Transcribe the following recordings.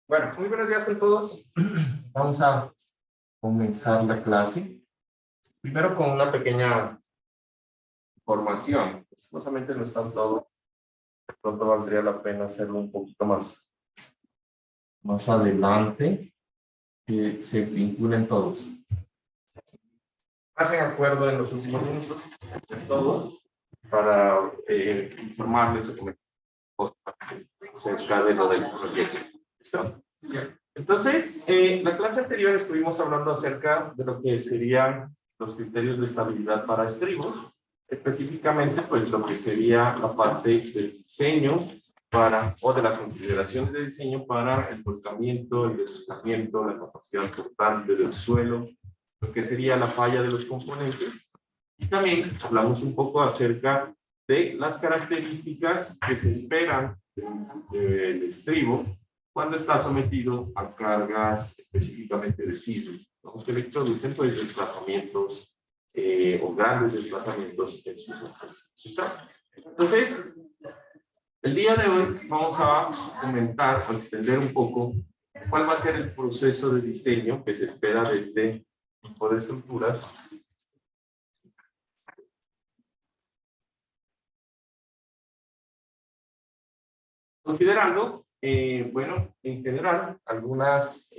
Bueno, muy buenos días con todos. Vamos a comenzar la clase. Primero con una pequeña formación. Justamente no están todos. De pronto valdría la pena hacerlo un poquito más adelante, que se vinculen todos. Hacen acuerdo en los últimos minutos de todos para informarles o comentar cosas acerca de lo del proyecto. ¿Listo? Bien. Entonces, la clase anterior estuvimos hablando acerca de lo que serían los criterios de estabilidad para estribos, específicamente pues lo que sería la parte del diseño o de la configuración de diseño para el volcamiento, el deslizamiento, la capacidad flotante del suelo, lo que sería la falla de los componentes. Y también hablamos un poco acerca de las características que se esperan del estribo cuando está sometido a cargas específicamente de sismos, ¿no? Que le producen pues desplazamientos o grandes desplazamientos en sus objetos. Entonces, el día de hoy vamos a comentar o extender un poco cuál va a ser el proceso de diseño que se espera de este tipo de estructuras. Considerando, bueno, en general, algunas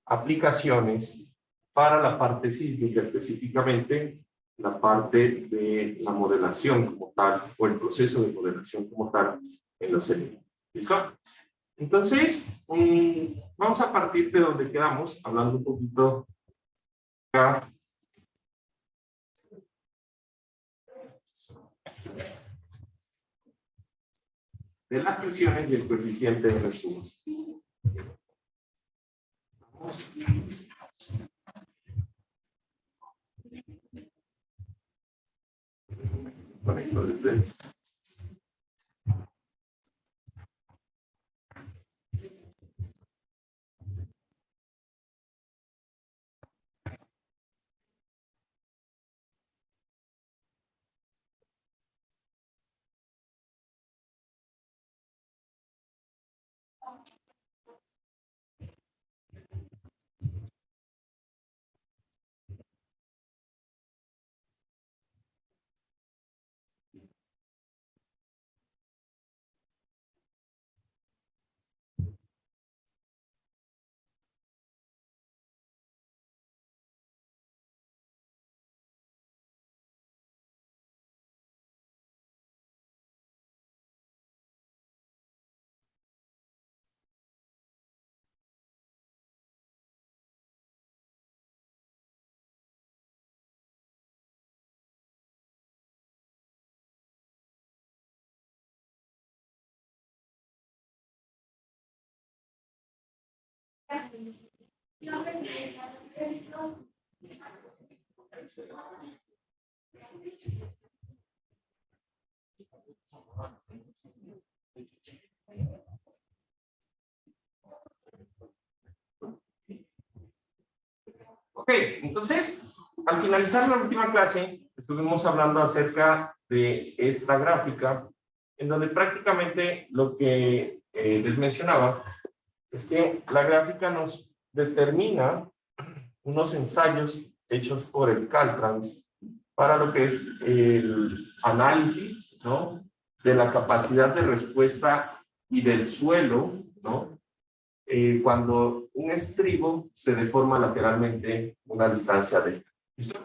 aplicaciones para la parte sísmica, específicamente la parte de la modelación como tal, o el proceso de modelación como tal en los elementos. ¿Listo? Entonces, vamos a partir de donde quedamos, hablando un poquito acá. De las presiones y el coeficiente de respuesta. Conecto desde. Ok, entonces, al finalizar la última clase, estuvimos hablando acerca de esta gráfica, en donde prácticamente lo que les mencionaba es que la gráfica nos determina unos ensayos hechos por el Caltrans para lo que es el análisis, ¿no?, de la capacidad de respuesta y del suelo, ¿no?, cuando un estribo se deforma lateralmente una distancia de. ¿Listo?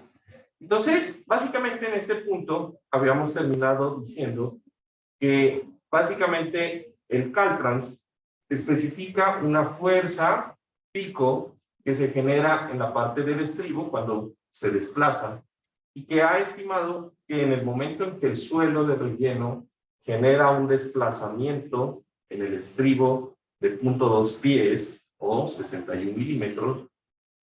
Entonces, básicamente en este punto habíamos terminado diciendo que básicamente el Caltrans especifica una fuerza pico que se genera en la parte del estribo cuando se desplaza y que ha estimado que en el momento en que el suelo de relleno genera un desplazamiento en el estribo de 0.2 pies o 61 milímetros,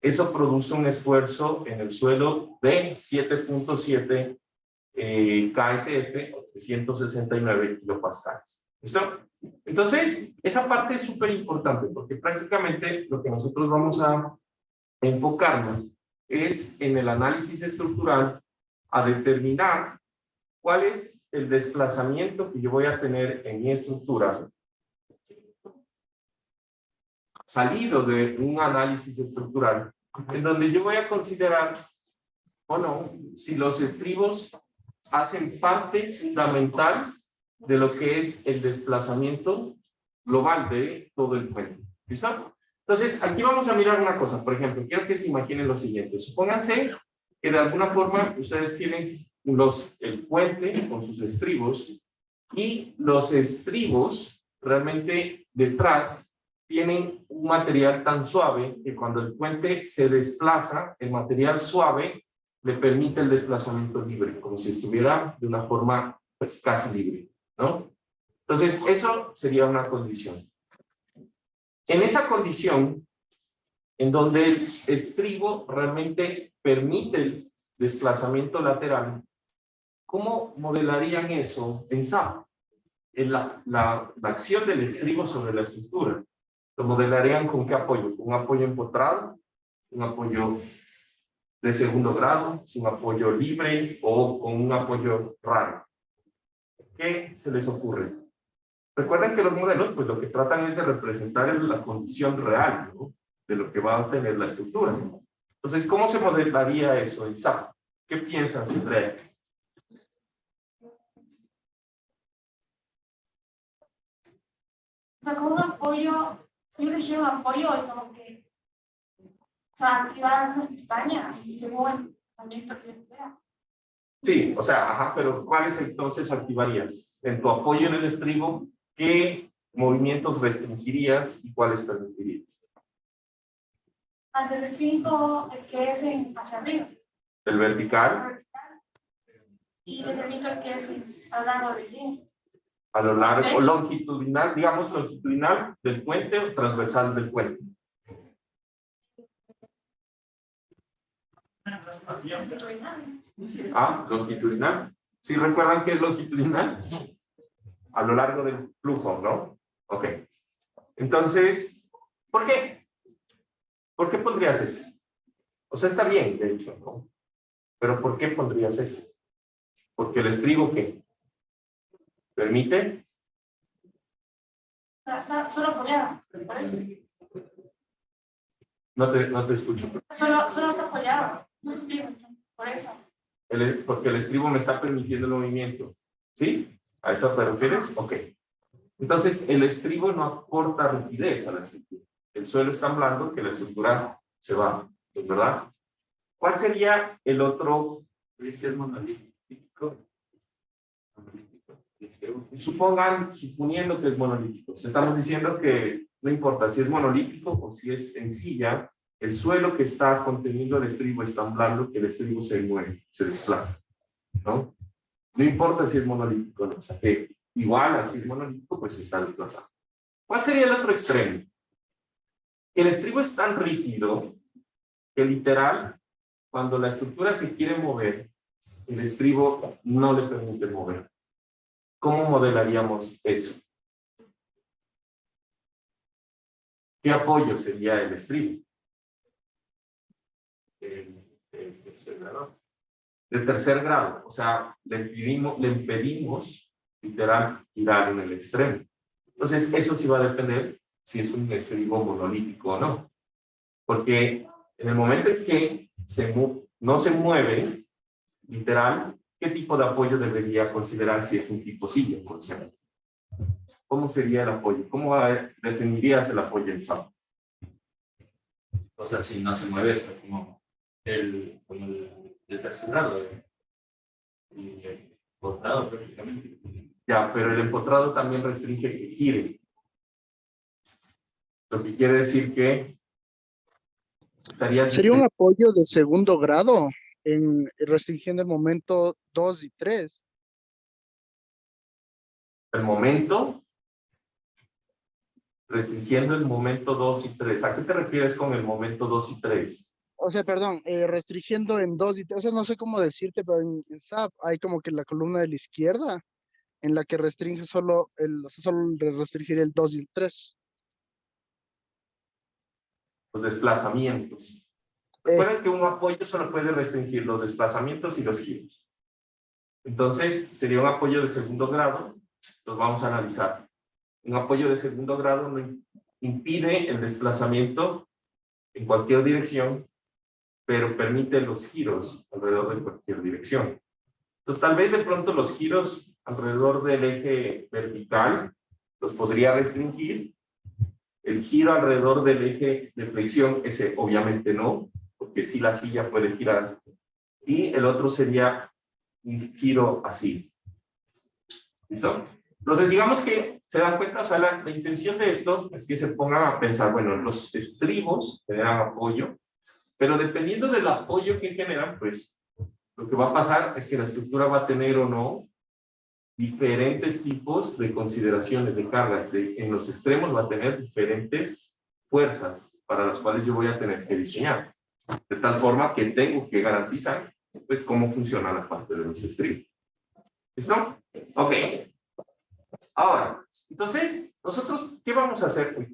eso produce un esfuerzo en el suelo de 7.7 KSF o 169 kilopascales. ¿Listo? Entonces, esa parte es súper importante porque prácticamente lo que nosotros vamos a enfocarnos es en el análisis estructural a determinar cuál es el desplazamiento que yo voy a tener en mi estructura salido de un análisis estructural, en donde yo voy a considerar, o no, si los estribos hacen parte fundamental de lo que es el desplazamiento global de todo el puente. ¿Listo? Entonces, aquí vamos a mirar una cosa. Por ejemplo, quiero que se imaginen lo siguiente. Supónganse que de alguna forma ustedes tienen el puente con sus estribos y los estribos realmente detrás tienen un material tan suave que cuando el puente se desplaza, el material suave le permite el desplazamiento libre, como si estuviera de una forma pues, casi libre, ¿no? Entonces, eso sería una condición. En esa condición, en donde el estribo realmente permite el desplazamiento lateral, ¿cómo modelarían eso en SAP? En la acción del estribo sobre la estructura. ¿Lo modelarían con qué apoyo? ¿Un apoyo empotrado? ¿Un apoyo de segundo grado? ¿Un apoyo libre? ¿O con un apoyo raro? ¿Qué se les ocurre? Recuerden que los modelos, pues lo que tratan es de representar la condición real, ¿no? De lo que va a obtener la estructura. Entonces, ¿cómo se modelaría eso en SAP? ¿Qué piensas, Andrea? O sea, con un apoyo, yo elegí un apoyo y como que, o sea, activar las pestañas y según el movimiento que yo vea. Sí, o sea, ajá, pero ¿cuáles entonces activarías? En tu apoyo en el estribo, ¿qué movimientos restringirías y cuáles permitirías? Ante el 5, el que es hacia arriba. El vertical. Y le permito el que es a lo largo del línea. A lo largo, o longitudinal, digamos longitudinal del puente o transversal del puente. Ah, longitudinal. ¿Sí recuerdan qué es longitudinal? A lo largo del flujo, ¿no? Ok. Entonces, ¿por qué? ¿Por qué pondrías eso? O sea, está bien, de hecho, ¿no? Pero ¿por qué pondrías eso? Porque el estribo, ¿qué? ¿Permite? Solo apoyado. No te escucho. Solo está apoyado. Por eso. Porque el estribo me está permitiendo el movimiento. ¿Sí? ¿A eso te refieres? Ok. Entonces, el estribo no aporta rigidez a la estructura. El suelo es tan blando que la estructura se va, ¿verdad? ¿Cuál sería el otro? Monolítico. Suponiendo que es monolítico. Estamos diciendo que no importa si es monolítico o si es en silla, el suelo que está conteniendo el estribo es tan blando que el estribo se mueve, se desplaza, ¿no? No importa si es monolítico, ¿no? O sea, que igual así es monolítico, pues se está desplazando. ¿Cuál sería el otro extremo? El estribo es tan rígido que literal, cuando la estructura se quiere mover, el estribo no le permite mover. ¿Cómo modelaríamos eso? ¿Qué apoyo sería el estribo? El tercer grado. De tercer grado, o sea, le impedimos literal girar en el extremo. Entonces, eso sí va a depender si es un estribo monolítico o no. Porque en el momento en que no se mueve, literal, ¿qué tipo de apoyo debería considerar si es un tipo silla, por ejemplo? ¿Cómo sería el apoyo? ¿Cómo definirías el apoyo en SAP? O sea, si no se mueve, está como el tercer grado. Y el empotrado prácticamente. Ya, pero el empotrado también restringe que gire. Lo que quiere decir que estarías... Sería un apoyo de segundo grado en restringiendo el momento 2 y 3. El momento, restringiendo el momento 2 y 3. ¿A qué te refieres con el momento 2 y 3? O sea, perdón, restringiendo en 2 y 3. O sea, no sé cómo decirte, pero en SAP hay como que la columna de la izquierda en la que restringe solo restringir el 2 y el 3. Los desplazamientos. Recuerden que un apoyo solo puede restringir los desplazamientos y los giros. Entonces, sería un apoyo de segundo grado. Los vamos a analizar. Un apoyo de segundo grado impide el desplazamiento en cualquier dirección, pero permite los giros alrededor de cualquier dirección. Entonces, tal vez de pronto los giros alrededor del eje vertical los podría restringir. El giro alrededor del eje de flexión, ese obviamente no, porque sí la silla puede girar. Y el otro sería un giro así. ¿Listo? Entonces, digamos que se dan cuenta, o sea, la intención de esto es que se pongan a pensar, bueno, los estribos generan apoyo, pero dependiendo del apoyo que generan, pues, lo que va a pasar es que la estructura va a tener o no diferentes tipos de consideraciones de cargas. En los extremos va a tener diferentes fuerzas para las cuales yo voy a tener que diseñar. De tal forma que tengo que garantizar, pues, cómo funciona la parte de los estribos. ¿Listo? Ok. Ahora, entonces, nosotros, ¿qué vamos a hacer?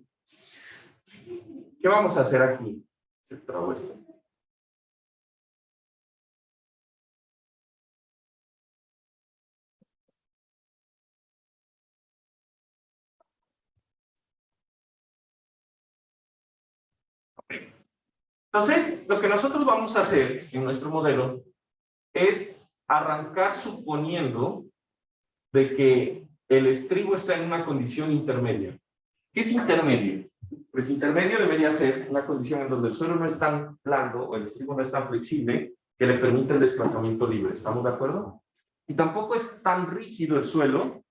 ¿Qué vamos a hacer aquí? Se trabó esto. Entonces, lo que nosotros vamos a hacer en nuestro modelo es arrancar suponiendo de que el estribo está en una condición intermedia. ¿Qué es intermedio? Pues intermedio debería ser una condición en donde el suelo no es tan blando o el estribo no es tan flexible que le permite el desplazamiento libre. ¿Estamos de acuerdo? Y tampoco es tan rígido el suelo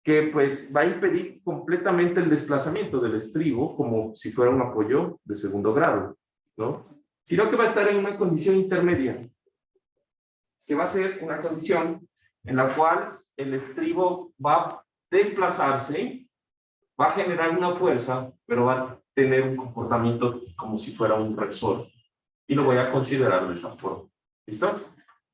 que pues va a impedir completamente el desplazamiento del estribo como si fuera un apoyo de segundo grado, ¿no? Sino que va a estar en una condición intermedia, que va a ser una condición en la cual el estribo va a desplazarse, va a generar una fuerza, pero va a tener un comportamiento como si fuera un resorte. Y lo voy a considerar de esa forma. ¿Listo?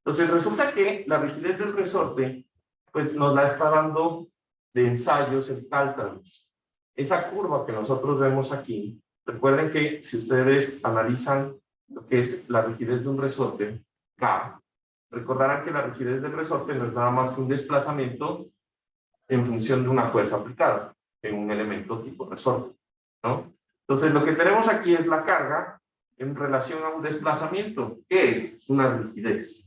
Entonces resulta que la rigidez del resorte, pues nos la está dando de ensayos el Caltrans. Esa curva que nosotros vemos aquí, recuerden que si ustedes analizan lo que es la rigidez de un resorte, K, recordarán que la rigidez del resorte no es nada más que un desplazamiento en función de una fuerza aplicada en un elemento tipo resorte, ¿no? Entonces lo que tenemos aquí es la carga en relación a un desplazamiento. ¿Qué es? Es una rigidez,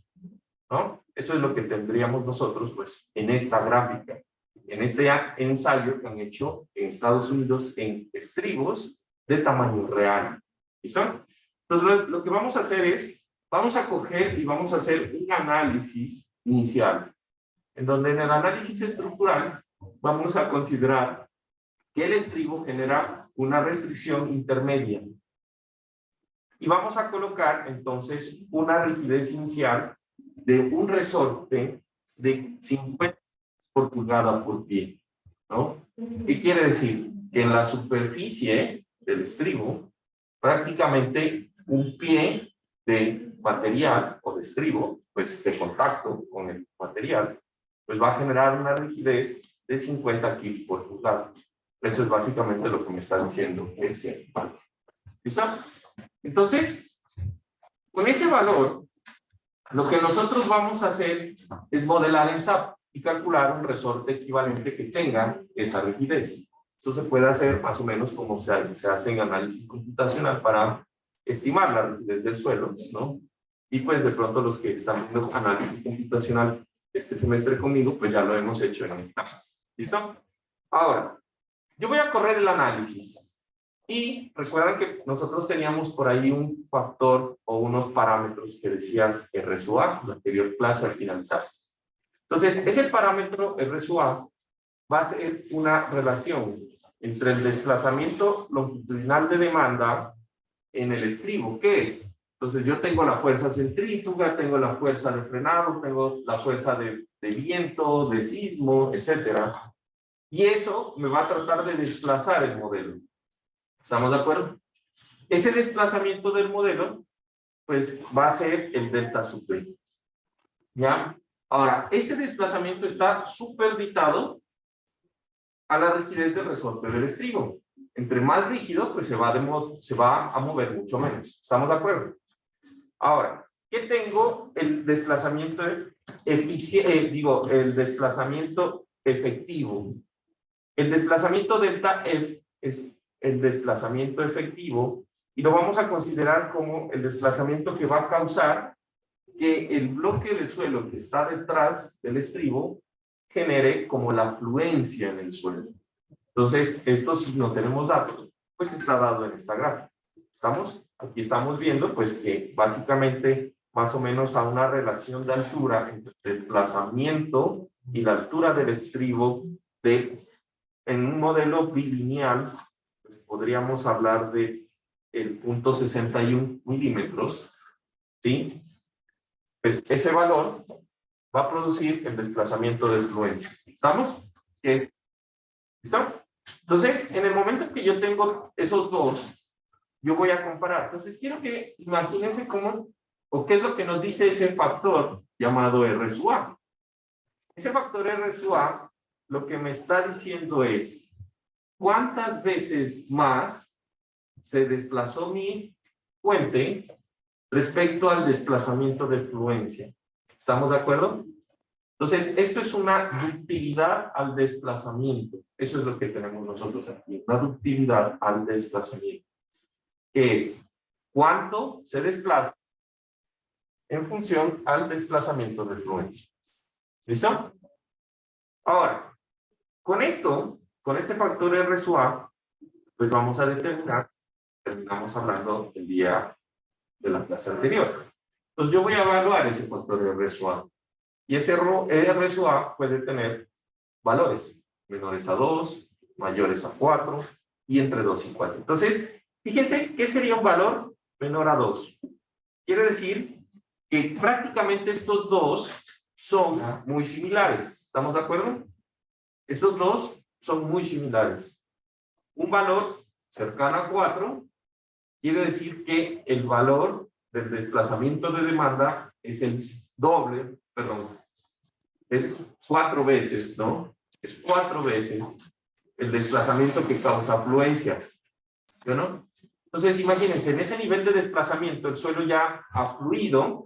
¿no? Eso es lo que tendríamos nosotros pues en esta gráfica, en este ensayo que han hecho en Estados Unidos en estribos de tamaño real. ¿Listo? Entonces lo que vamos a hacer es, vamos a coger y vamos a hacer un análisis inicial, en donde en el análisis estructural vamos a considerar que el estribo genera una restricción intermedia. Y vamos a colocar entonces una rigidez inicial de un resorte de 50 por pulgada por pie, ¿no? ¿Qué quiere decir? Que en la superficie del estribo, prácticamente un pie de material o de estribo, pues de contacto con el material, pues va a generar una rigidez de 50 kilos por pulgada. Eso es básicamente lo que me está diciendo el cierto. ¿Listo? Entonces, con ese valor, lo que nosotros vamos a hacer es modelar en SAP y calcular un resorte equivalente que tenga esa rigidez. Eso se puede hacer más o menos como se hace en análisis computacional para estimar la rigidez del suelo, ¿no? Y pues de pronto los que están viendo análisis computacional este semestre conmigo, pues ya lo hemos hecho en el caso. ¿Listo? Ahora, yo voy a correr el análisis. Y recuerdan que nosotros teníamos por ahí un factor o unos parámetros que decían R sub A, la anterior clase al finalizar. Entonces, ese parámetro R sub A va a ser una relación entre el desplazamiento longitudinal de demanda en el estribo. ¿Qué es? Entonces, yo tengo la fuerza centrífuga, tengo la fuerza de frenado, tengo la fuerza de viento, de sismo, etcétera. Y eso me va a tratar de desplazar el modelo. ¿Estamos de acuerdo? Ese desplazamiento del modelo, pues va a ser el delta sub B. ¿Ya? Ahora, ese desplazamiento está superditado a la rigidez del resorte del estribo. Entre más rígido, pues se va a mover mucho menos. ¿Estamos de acuerdo? Ahora, ¿qué tengo? El desplazamiento el desplazamiento efectivo. El desplazamiento delta F es el desplazamiento efectivo y lo vamos a considerar como el desplazamiento que va a causar que el bloque de suelo que está detrás del estribo genere como la fluencia en el suelo. Entonces, esto si no tenemos datos, pues está dado en esta gráfica. ¿Estamos? Aquí estamos viendo pues que básicamente más o menos a una relación de altura entre el desplazamiento y la altura del estribo en un modelo bilineal, pues podríamos hablar de el punto 61 milímetros, ¿sí? Pues ese valor va a producir el desplazamiento de fluencia. ¿Estamos? ¿Listo? Entonces, en el momento que yo tengo esos dos, yo voy a comparar. Entonces, quiero que imagínense cómo, o qué es lo que nos dice ese factor llamado R sub A. Ese factor R sub A, lo que me está diciendo es, ¿cuántas veces más se desplazó mi puente respecto al desplazamiento de fluencia? ¿Estamos de acuerdo? Entonces, esto es una ductilidad al desplazamiento. Eso es lo que tenemos nosotros aquí, una ductilidad al desplazamiento. Que es cuánto se desplaza en función al desplazamiento de fluencia. ¿Listo? Ahora, con esto, con este factor R sub A, pues vamos a determinar, terminamos hablando el día de la clase anterior. Entonces yo voy a evaluar ese factor R sub A. Y ese R sub A puede tener valores menores a 2, mayores a 4 y entre 2 y 4. Entonces, fíjense, ¿qué sería un valor menor a 2? Quiere decir que prácticamente estos dos son muy similares. ¿Estamos de acuerdo? Estos dos son muy similares. Un valor cercano a 4 quiere decir que el valor del desplazamiento de demanda es el doble, perdón, es 4 veces, ¿no? Es 4 veces el desplazamiento que causa fluencia, ¿no? Entonces, imagínense, en ese nivel de desplazamiento, el suelo ya ha fluido,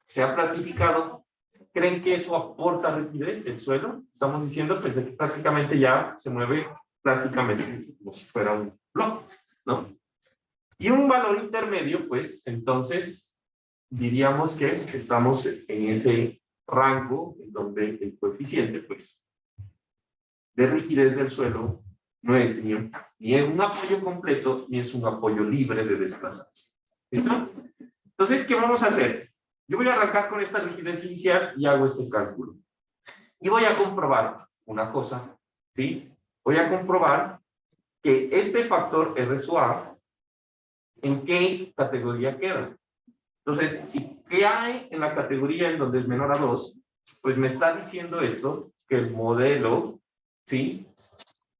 se ha plastificado. ¿Creen que eso aporta rigidez el suelo? Estamos diciendo pues, que prácticamente ya se mueve plásticamente, como si fuera un bloque, ¿no? Y un valor intermedio, pues, entonces, diríamos que estamos en ese rango en donde el coeficiente, pues, de rigidez del suelo no es ni un apoyo completo, ni es un apoyo libre de desplazarse. ¿Listo? Entonces, ¿qué vamos a hacer? Yo voy a arrancar con esta rigidez inicial y hago este cálculo. Y voy a comprobar una cosa, ¿sí? Voy a comprobar que este factor R sub A, ¿en qué categoría queda? Entonces, si cae en la categoría en donde es menor a 2, pues me está diciendo esto, que el modelo, ¿sí?,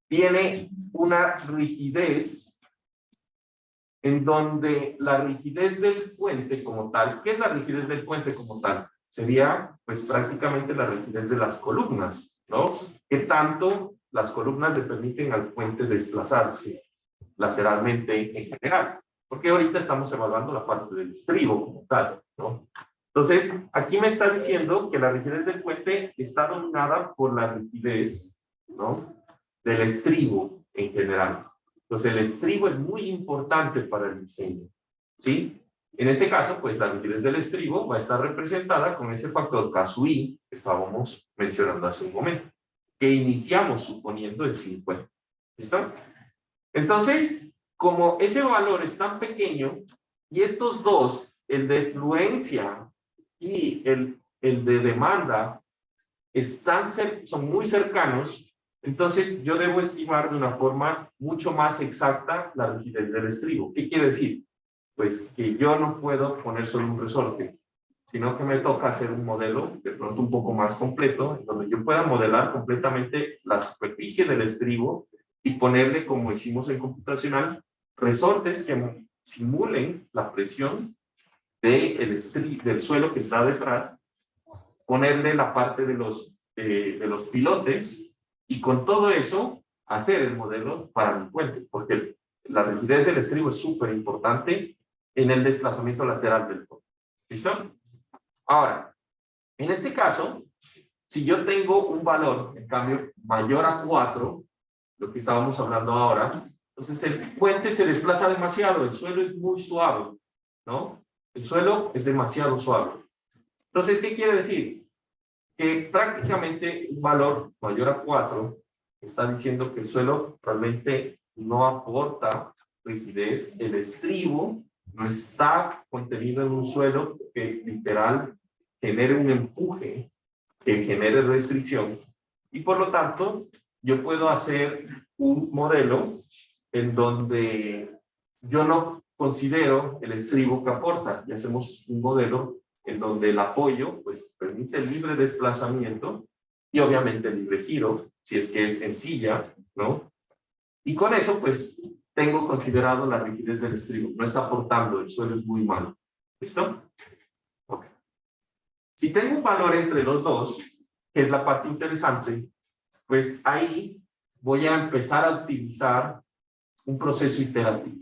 tiene una rigidez en donde la rigidez del puente como tal, ¿qué es la rigidez del puente como tal? Sería, pues, prácticamente la rigidez de las columnas, ¿no? ¿Qué tanto las columnas le permiten al puente desplazarse lateralmente en general? Porque ahorita estamos evaluando la parte del estribo como tal, ¿no? Entonces, aquí me está diciendo que la rigidez del puente está dominada por la rigidez, ¿no?, del estribo en general. Entonces, el estribo es muy importante para el diseño, ¿sí? En este caso, pues, la rigidez del estribo va a estar representada con ese factor K sub I que estábamos mencionando hace un momento, que iniciamos suponiendo el 50. ¿Listo? Entonces, como ese valor es tan pequeño, y estos dos, el de fluencia y el de demanda, son muy cercanos, entonces yo debo estimar de una forma mucho más exacta la rigidez del estribo. ¿Qué quiere decir? Pues que yo no puedo poner solo un resorte, sino que me toca hacer un modelo de pronto un poco más completo, en donde yo pueda modelar completamente la superficie del estribo y ponerle, como hicimos en computacional, resortes que simulen la presión del suelo que está detrás, ponerle la parte de los pilotes y con todo eso hacer el modelo para mi puente, porque la rigidez del estribo es súper importante en el desplazamiento lateral del puente. ¿Listo? Ahora, en este caso, si yo tengo un valor, en cambio, mayor a 4, lo que estábamos hablando ahora, Entonces el puente se desplaza demasiado, el suelo es muy suave, ¿no? El suelo es demasiado suave. Entonces, ¿qué quiere decir? Que prácticamente un valor mayor a 4 está diciendo que el suelo realmente no aporta rigidez, el estribo no está contenido en un suelo que literal genere un empuje, que genere restricción, y por lo tanto yo puedo hacer un modelo en donde yo no considero el estribo que aporta, y hacemos un modelo en donde el apoyo pues permite el libre desplazamiento y obviamente el libre giro, si es que es sencilla, ¿no? Y con eso pues tengo considerado la rigidez del estribo, no está aportando, el suelo es muy malo. ¿Listo? Ok. Si tengo un valor entre los dos, que es la parte interesante, pues ahí voy a empezar a utilizar un proceso iterativo.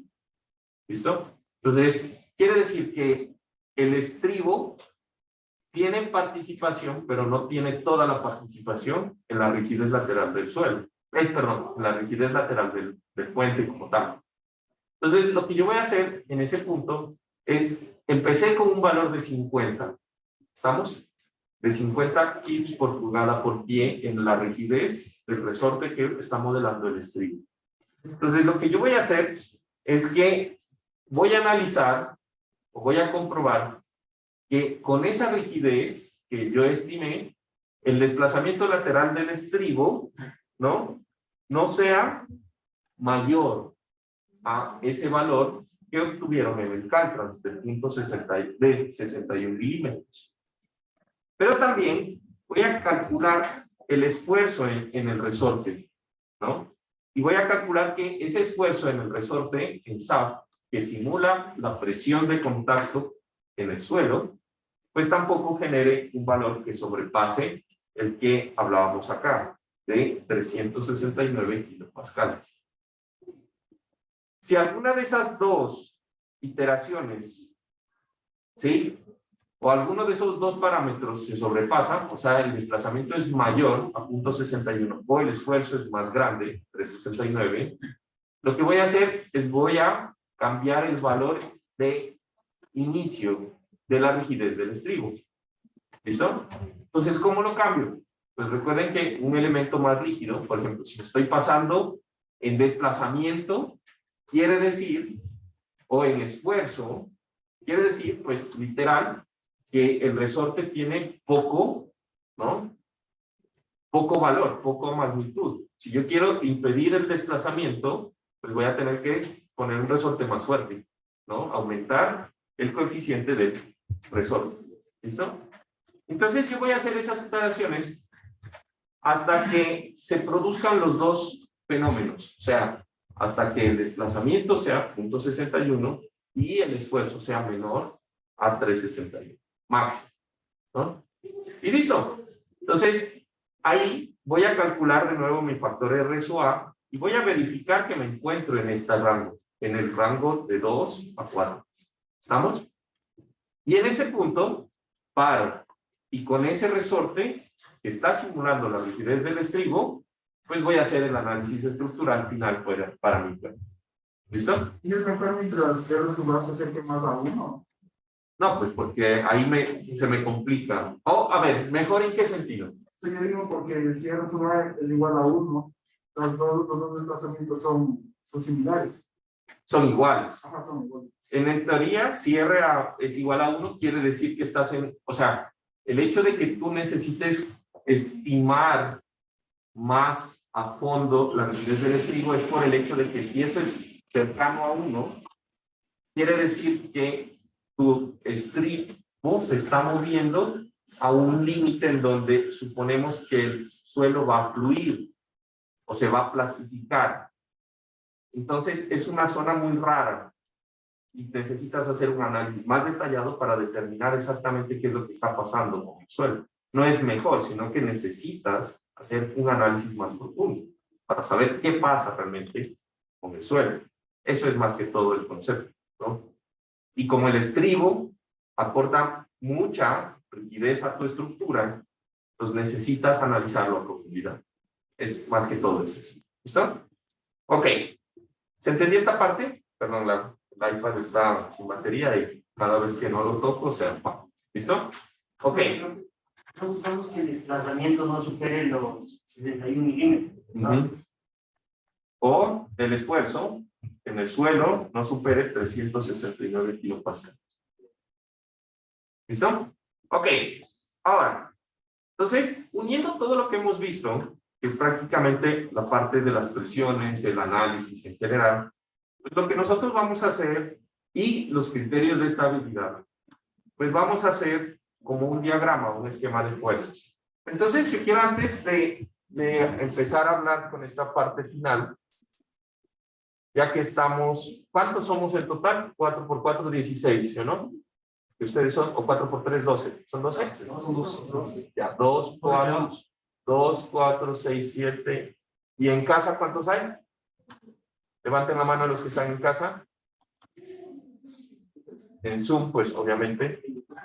¿Listo? Entonces, quiere decir que el estribo tiene participación, pero no tiene toda la participación en la rigidez lateral del suelo. Perdón, en la rigidez lateral del puente como tal. Entonces, lo que yo voy a hacer en ese punto es, empecé con un valor de 50. ¿Estamos? De 50 kilos por pulgada por pie en la rigidez del resorte que está modelando el estribo. Entonces, lo que yo voy a hacer es que voy a analizar o voy a comprobar que con esa rigidez que yo estimé, el desplazamiento lateral del estribo, no sea mayor a ese valor que obtuvieron en el Caltrans del punto 61 milímetros. Pero también voy a calcular el esfuerzo en el resorte, ¿no? Y voy a calcular que ese esfuerzo en el resorte, en SAP, que simula la presión de contacto en el suelo, pues tampoco genere un valor que sobrepase el que hablábamos acá, de 369 kilopascales. Si alguna de esas dos iteraciones, ¿sí? O alguno de esos dos parámetros se sobrepasa, o sea, el desplazamiento es mayor a 0.61 o el esfuerzo es más grande, 369, lo que voy a hacer es voy a cambiar el valor de inicio de la rigidez del estribo. ¿Listo? Entonces, ¿cómo lo cambio? Pues recuerden que un elemento más rígido, por ejemplo, si me estoy pasando en desplazamiento, quiere decir, o en esfuerzo, quiere decir, pues, literal, que el resorte tiene poco, ¿no? Poco valor, poco magnitud. Si yo quiero impedir el desplazamiento, pues voy a tener que poner un resorte más fuerte, ¿no? Aumentar el coeficiente del resorte. ¿Listo? Entonces yo voy a hacer esas iteraciones hasta que se produzcan los dos fenómenos, o sea, hasta que el desplazamiento sea 0.61 y el esfuerzo sea menor a 361, máximo, ¿no? Y listo. Entonces, ahí voy a calcular de nuevo mi factor R/A y voy a verificar que me encuentro en este rango, en el rango de 2 a 4. ¿Estamos? Y en ese punto, paro. Y con ese resorte que está simulando la rigidez del estribo, pues voy a hacer el análisis estructural final para mi plan. ¿Listo? ¿Y es mejor mientras R/A se acerque más a 1? No, pues porque ahí se me complica. A ver, ¿mejor en qué sentido? Sí, yo digo porque si R/A es igual a 1, los dos desplazamientos son similares. Son iguales. Ajá, son iguales. En teoría, si R es igual a 1, quiere decir que estás o sea, el hecho de que tú necesites estimar más a fondo la rigidez del estribo es por el hecho de que si eso es cercano a 1, quiere decir que tu estribo se está moviendo a un límite en donde suponemos que el suelo va a fluir o se va a plastificar. Entonces, es una zona muy rara y necesitas hacer un análisis más detallado para determinar exactamente qué es lo que está pasando con el suelo. No es mejor, sino que necesitas hacer un análisis más profundo para saber qué pasa realmente con el suelo. Eso es más que todo el concepto, ¿no? Y como el estribo aporta mucha rigidez a tu estructura, pues necesitas analizarlo a profundidad. Es más que todo eso. ¿Listo? Ok. ¿Se entendió esta parte? Perdón, la iPad está sin batería y cada vez que no lo toco se apaga. ¿Listo? Ok. No buscamos que el desplazamiento no supere los 61 milímetros. Ujú. O el esfuerzo en el suelo no supere 369 kilopascales. ¿Listo? Ok. Ahora, entonces, uniendo todo lo que hemos visto, que es prácticamente la parte de las presiones, el análisis en general, pues lo que nosotros vamos a hacer y los criterios de estabilidad, pues vamos a hacer como un diagrama, un esquema de fuerzas. Entonces, yo quiero antes de empezar a hablar con esta parte final, ya que estamos, ¿cuántos somos en total? 4 por 4, 16, ¿sí o no? Que ustedes son, o 4 por 3, 12. ¿Son 12? Son 12. Ya, 2, 4, 6, 7. ¿Y en casa cuántos hay? Levanten la mano los que están en casa. En Zoom, pues, obviamente.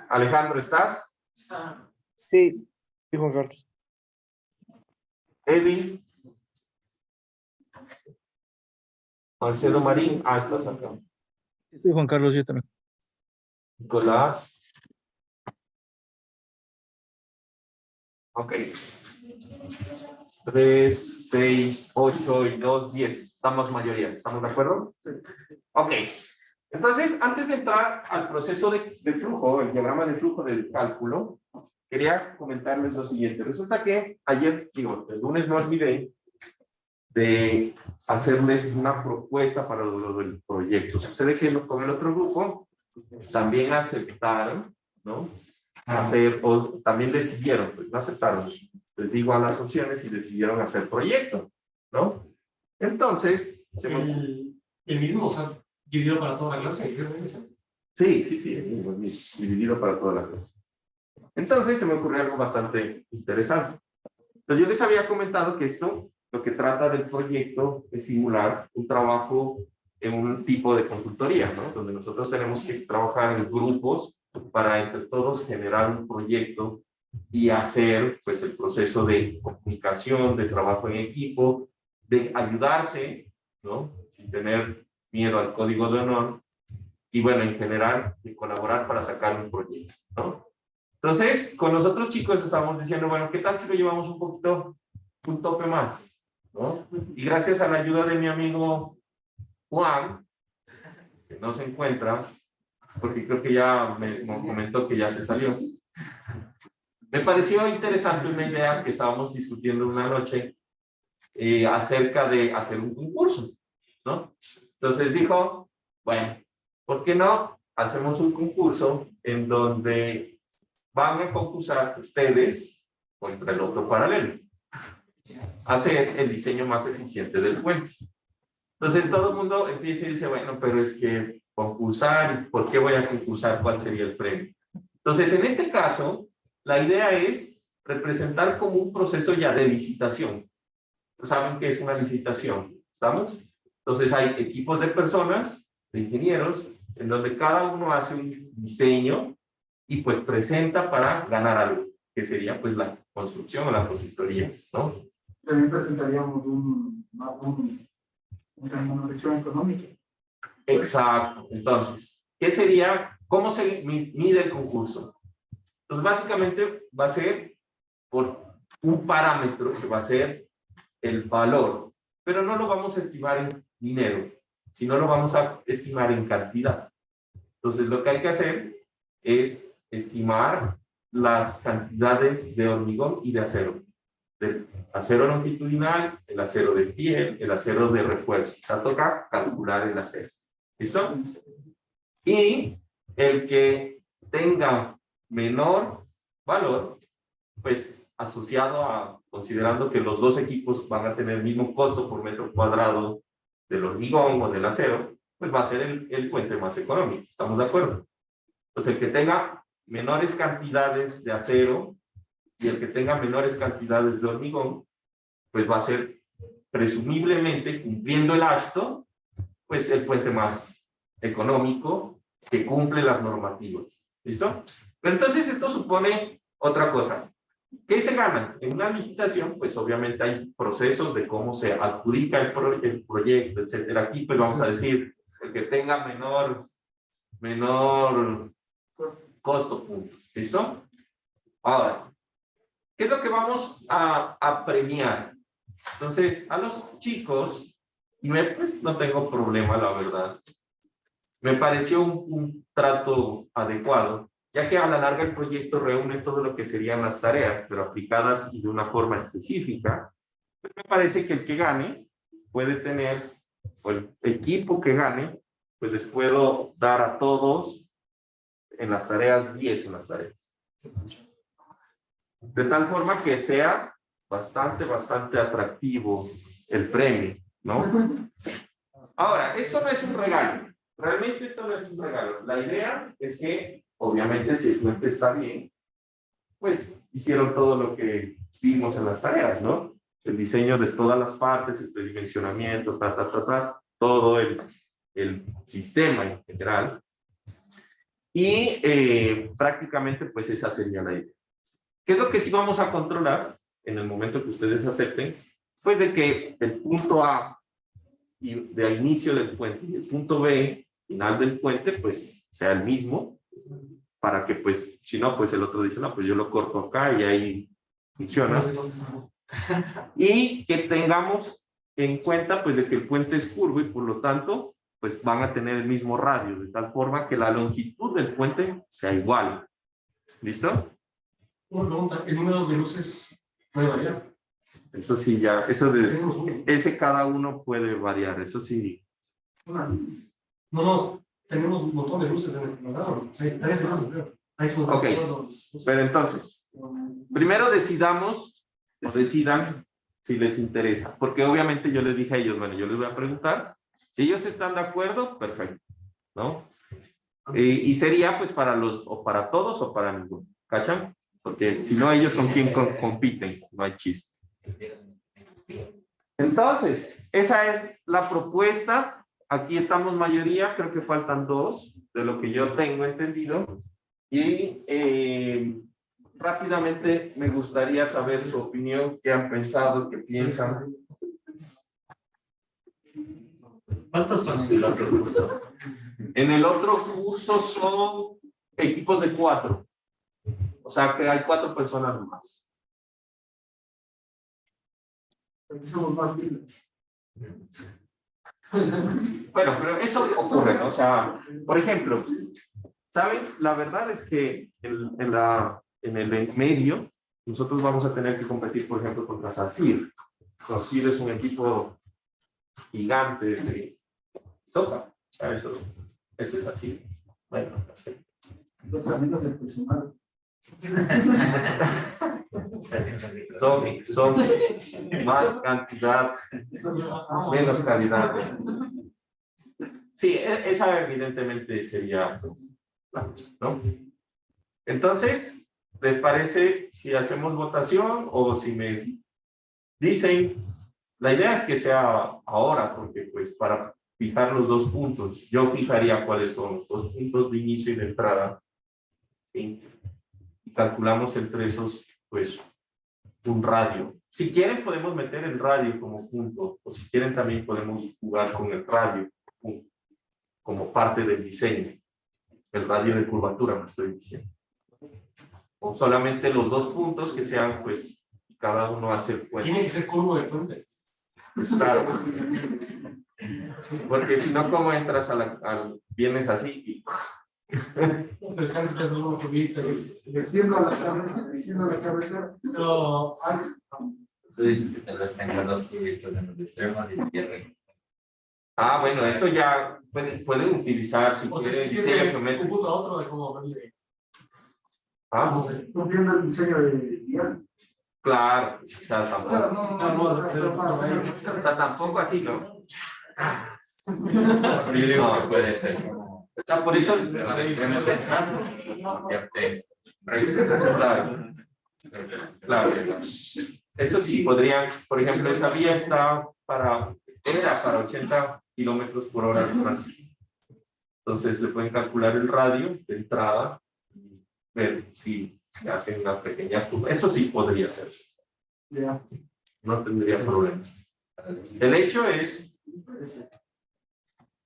Alejandro, ¿estás? Sí, sí, Juan Carlos. Eddie. Marcelo Marín. Ah, estás acá. Sí, Juan Carlos, yo también. Nicolás. Ok. 3, 6, 8 y 2, 10. Estamos mayoría. ¿Estamos de acuerdo? Sí. Ok. Entonces, antes de entrar al proceso de flujo, el diagrama de flujo del cálculo, quería comentarles lo siguiente. Resulta que ayer, digo, el lunes no olvidé de hacerles una propuesta para lo del proyecto. Sucede que con el otro grupo también aceptaron, ¿no? Hacer, o también decidieron, pues no aceptaron, les digo a las opciones y decidieron hacer proyecto, ¿no? Entonces, el mismo, o sea, dividido para toda la clase. sí, dividido para toda la clase. Entonces se me ocurrió algo bastante interesante. Entonces yo les había comentado que esto, lo que trata del proyecto es simular un trabajo en un tipo de consultoría, ¿no? Donde nosotros tenemos que trabajar en grupos para entre todos generar un proyecto y hacer pues el proceso de comunicación, de trabajo en equipo, de ayudarse, ¿no? Sin tener miedo al código de honor y bueno, en general, de colaborar para sacar un proyecto, ¿no? Entonces, con los otros chicos estábamos diciendo, bueno, ¿qué tal si lo llevamos un poquito, un tope más, ¿no? Y gracias a la ayuda de mi amigo Juan, que no se encuentra, porque creo que ya me comentó que ya se salió. Me pareció interesante una idea que estábamos discutiendo una noche acerca de hacer un concurso, ¿no? Entonces dijo, bueno, ¿por qué no hacemos un concurso en donde van a concursar ustedes contra el otro paralelo? Hacer el diseño más eficiente del puente. Entonces todo el mundo empieza y dice, bueno, pero es que concursar, ¿por qué voy a concursar? ¿Cuál sería el premio? Entonces, en este caso, la idea es representar como un proceso ya de licitación. ¿Saben qué es una licitación? ¿Estamos? Entonces hay equipos de personas, de ingenieros, en donde cada uno hace un diseño y pues presenta para ganar algo, que sería pues la construcción o la consultoría, ¿no? También presentaríamos una sección económica. Exacto. Entonces, ¿qué sería? ¿Cómo se mide el concurso? Entonces, básicamente va a ser por un parámetro que va a ser el valor, pero no lo vamos a estimar en dinero, sino lo vamos a estimar en cantidad. Entonces, lo que hay que hacer es estimar las cantidades de hormigón y de acero. De acero longitudinal, el acero de piel, el acero de refuerzo. O sea, toca calcular el acero. ¿Listo? Y el que tenga menor valor, pues asociado a, considerando que los dos equipos van a tener el mismo costo por metro cuadrado del hormigón o del acero, pues va a ser el fuente más económico. ¿Estamos de acuerdo? Entonces, el que tenga menores cantidades de acero y el que tenga menores cantidades de hormigón, pues va a ser presumiblemente, cumpliendo el acto, pues el puente más económico que cumple las normativas. ¿Listo? Pero entonces esto supone otra cosa. ¿Qué se gana? En una licitación, pues obviamente hay procesos de cómo se adjudica el proyecto, etcétera. Aquí pues vamos a decir, el que tenga menor costo, punto. ¿Listo? Ahora, ¿qué es lo que vamos a premiar? Entonces, a los chicos, y pues, no tengo problema, la verdad, me pareció un trato adecuado, ya que a la larga el proyecto reúne todo lo que serían las tareas, pero aplicadas y de una forma específica. Pues me parece que el que gane puede tener, o el equipo que gane, pues les puedo dar a todos en las tareas 10 en las tareas. De tal forma que sea bastante atractivo el premio, ¿no? Ahora, esto no es un regalo. Realmente esto no es un regalo. La idea es que, obviamente, si el puente está bien, pues hicieron todo lo que vimos en las tareas, ¿no? El diseño de todas las partes, el predimensionamiento, todo el sistema en general. Y prácticamente, pues esa sería la idea. ¿Qué es lo que sí vamos a controlar en el momento que ustedes acepten? Pues de que el punto A y de inicio del puente y el punto B, final del puente, pues sea el mismo, para que pues, si no, pues el otro dice, no, pues yo lo corto acá y ahí funciona. Y que tengamos en cuenta pues de que el puente es curvo y por lo tanto, pues van a tener el mismo radio, de tal forma que la longitud del puente sea igual. ¿Listo? Una pregunta, ¿el número de luces puede variar? Eso sí, ya, eso de Tenemos uno. ese cada uno puede variar, eso sí. No, tenemos un montón de luces en el programa. Hay 3 más, creo. Ahí se Ok. Pero entonces, primero decidamos o decidan si les interesa, porque obviamente yo les dije a ellos, bueno, yo les voy a preguntar, si ellos están de acuerdo, perfecto, ¿no? Y sería pues para los, o para todos o para ninguno, ¿cachan? Porque si no, ellos con quién compiten, no hay chiste. Entonces, esa es la propuesta. Aquí estamos mayoría, creo que faltan 2 de lo que yo tengo entendido. Y rápidamente me gustaría saber su opinión, qué han pensado, qué piensan. ¿Cuántos son en el otro curso? En el otro curso son equipos de 4. O sea que hay 4 personas más. Aquí somos más libres. Bueno, pero eso ocurre, ¿no? O sea, por ejemplo, ¿saben? La verdad es que en el medio, nosotros vamos a tener que competir, por ejemplo, contra SACIR. SACIR es un equipo gigante de sopa. O sea, eso es así. Bueno, no sé. Los caminos del personal. Son más cantidad, menos calidad. Sí, esa evidentemente sería, ¿no? Entonces, ¿les parece si hacemos votación o si me dicen? La idea es que sea ahora, porque pues para fijar los 2 puntos, yo fijaría cuáles son los 2 puntos de inicio y de entrada. ¿Sí? Y calculamos entre esos, pues, un radio. Si quieren podemos meter el radio como punto, o si quieren también podemos jugar con el radio como parte del diseño. El radio de curvatura, me estoy diciendo. O solamente los 2 puntos que sean, pues, cada uno hace el puente. Tiene que ser curvo de puente. Pues claro. Porque si no, ¿cómo entras vienes así y... Desciendo a la carretera. No, Tú dices que tal vez tenga 2 cubitos en los extremos y el cierre. Ah, bueno, eso ya pueden utilizar si o sea, quieren si diseño tiene un geométrico. punto a otro de cómo vive. Ah, Cumpliendo el diseño de Diana. claro. O sea, tampoco, No, tampoco así, ¿no? Yo digo, no, puede ser. O sea, por eso... Los extremos de entrada, Claro. Claro. Eso sí, podrían, por ejemplo, esa vía era para 80 kilómetros por hora de tránsito. Entonces le pueden calcular el radio de entrada y ver si hacen unas pequeñas curvas. Eso sí podría ser. Ya. No tendría problema. El hecho es, El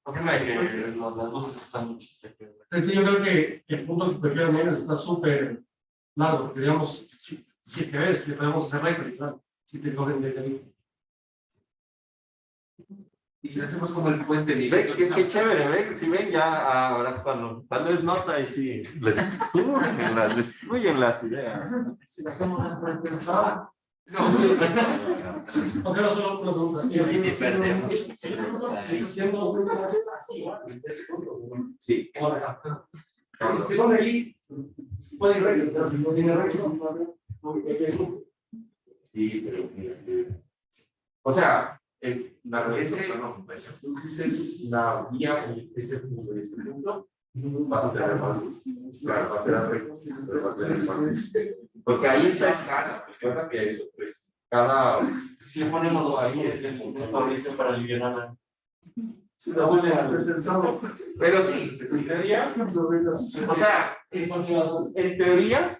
problema es que las luces están mucho. Es que yo creo que el punto que prefiero menos está súper largo, porque digamos, si es que ves, le podemos hacer recto y claro, si te cogen de ahí. Y si hacemos como el puente ve directo. qué chévere, ve, si ven ya ahora cuando es nota y sí, les fluyen las ideas. Si hacemos un pensado, Aunque no solo una pregunta. Sí. Si son de aquí, pueden ir recto, pero si no tiene recto, Sí, pero o sea, la vía, este punto y este punto, vas a tener más luz. Claro, va a tener recto, pero va a tener más luz. Porque ahí está escala, pues ahora que eso, pues cada. si le ponemos los ahí, es el Fabricio para aliviar. si lo hacemos pensado, Pero sí, en teoría, o sea, en teoría,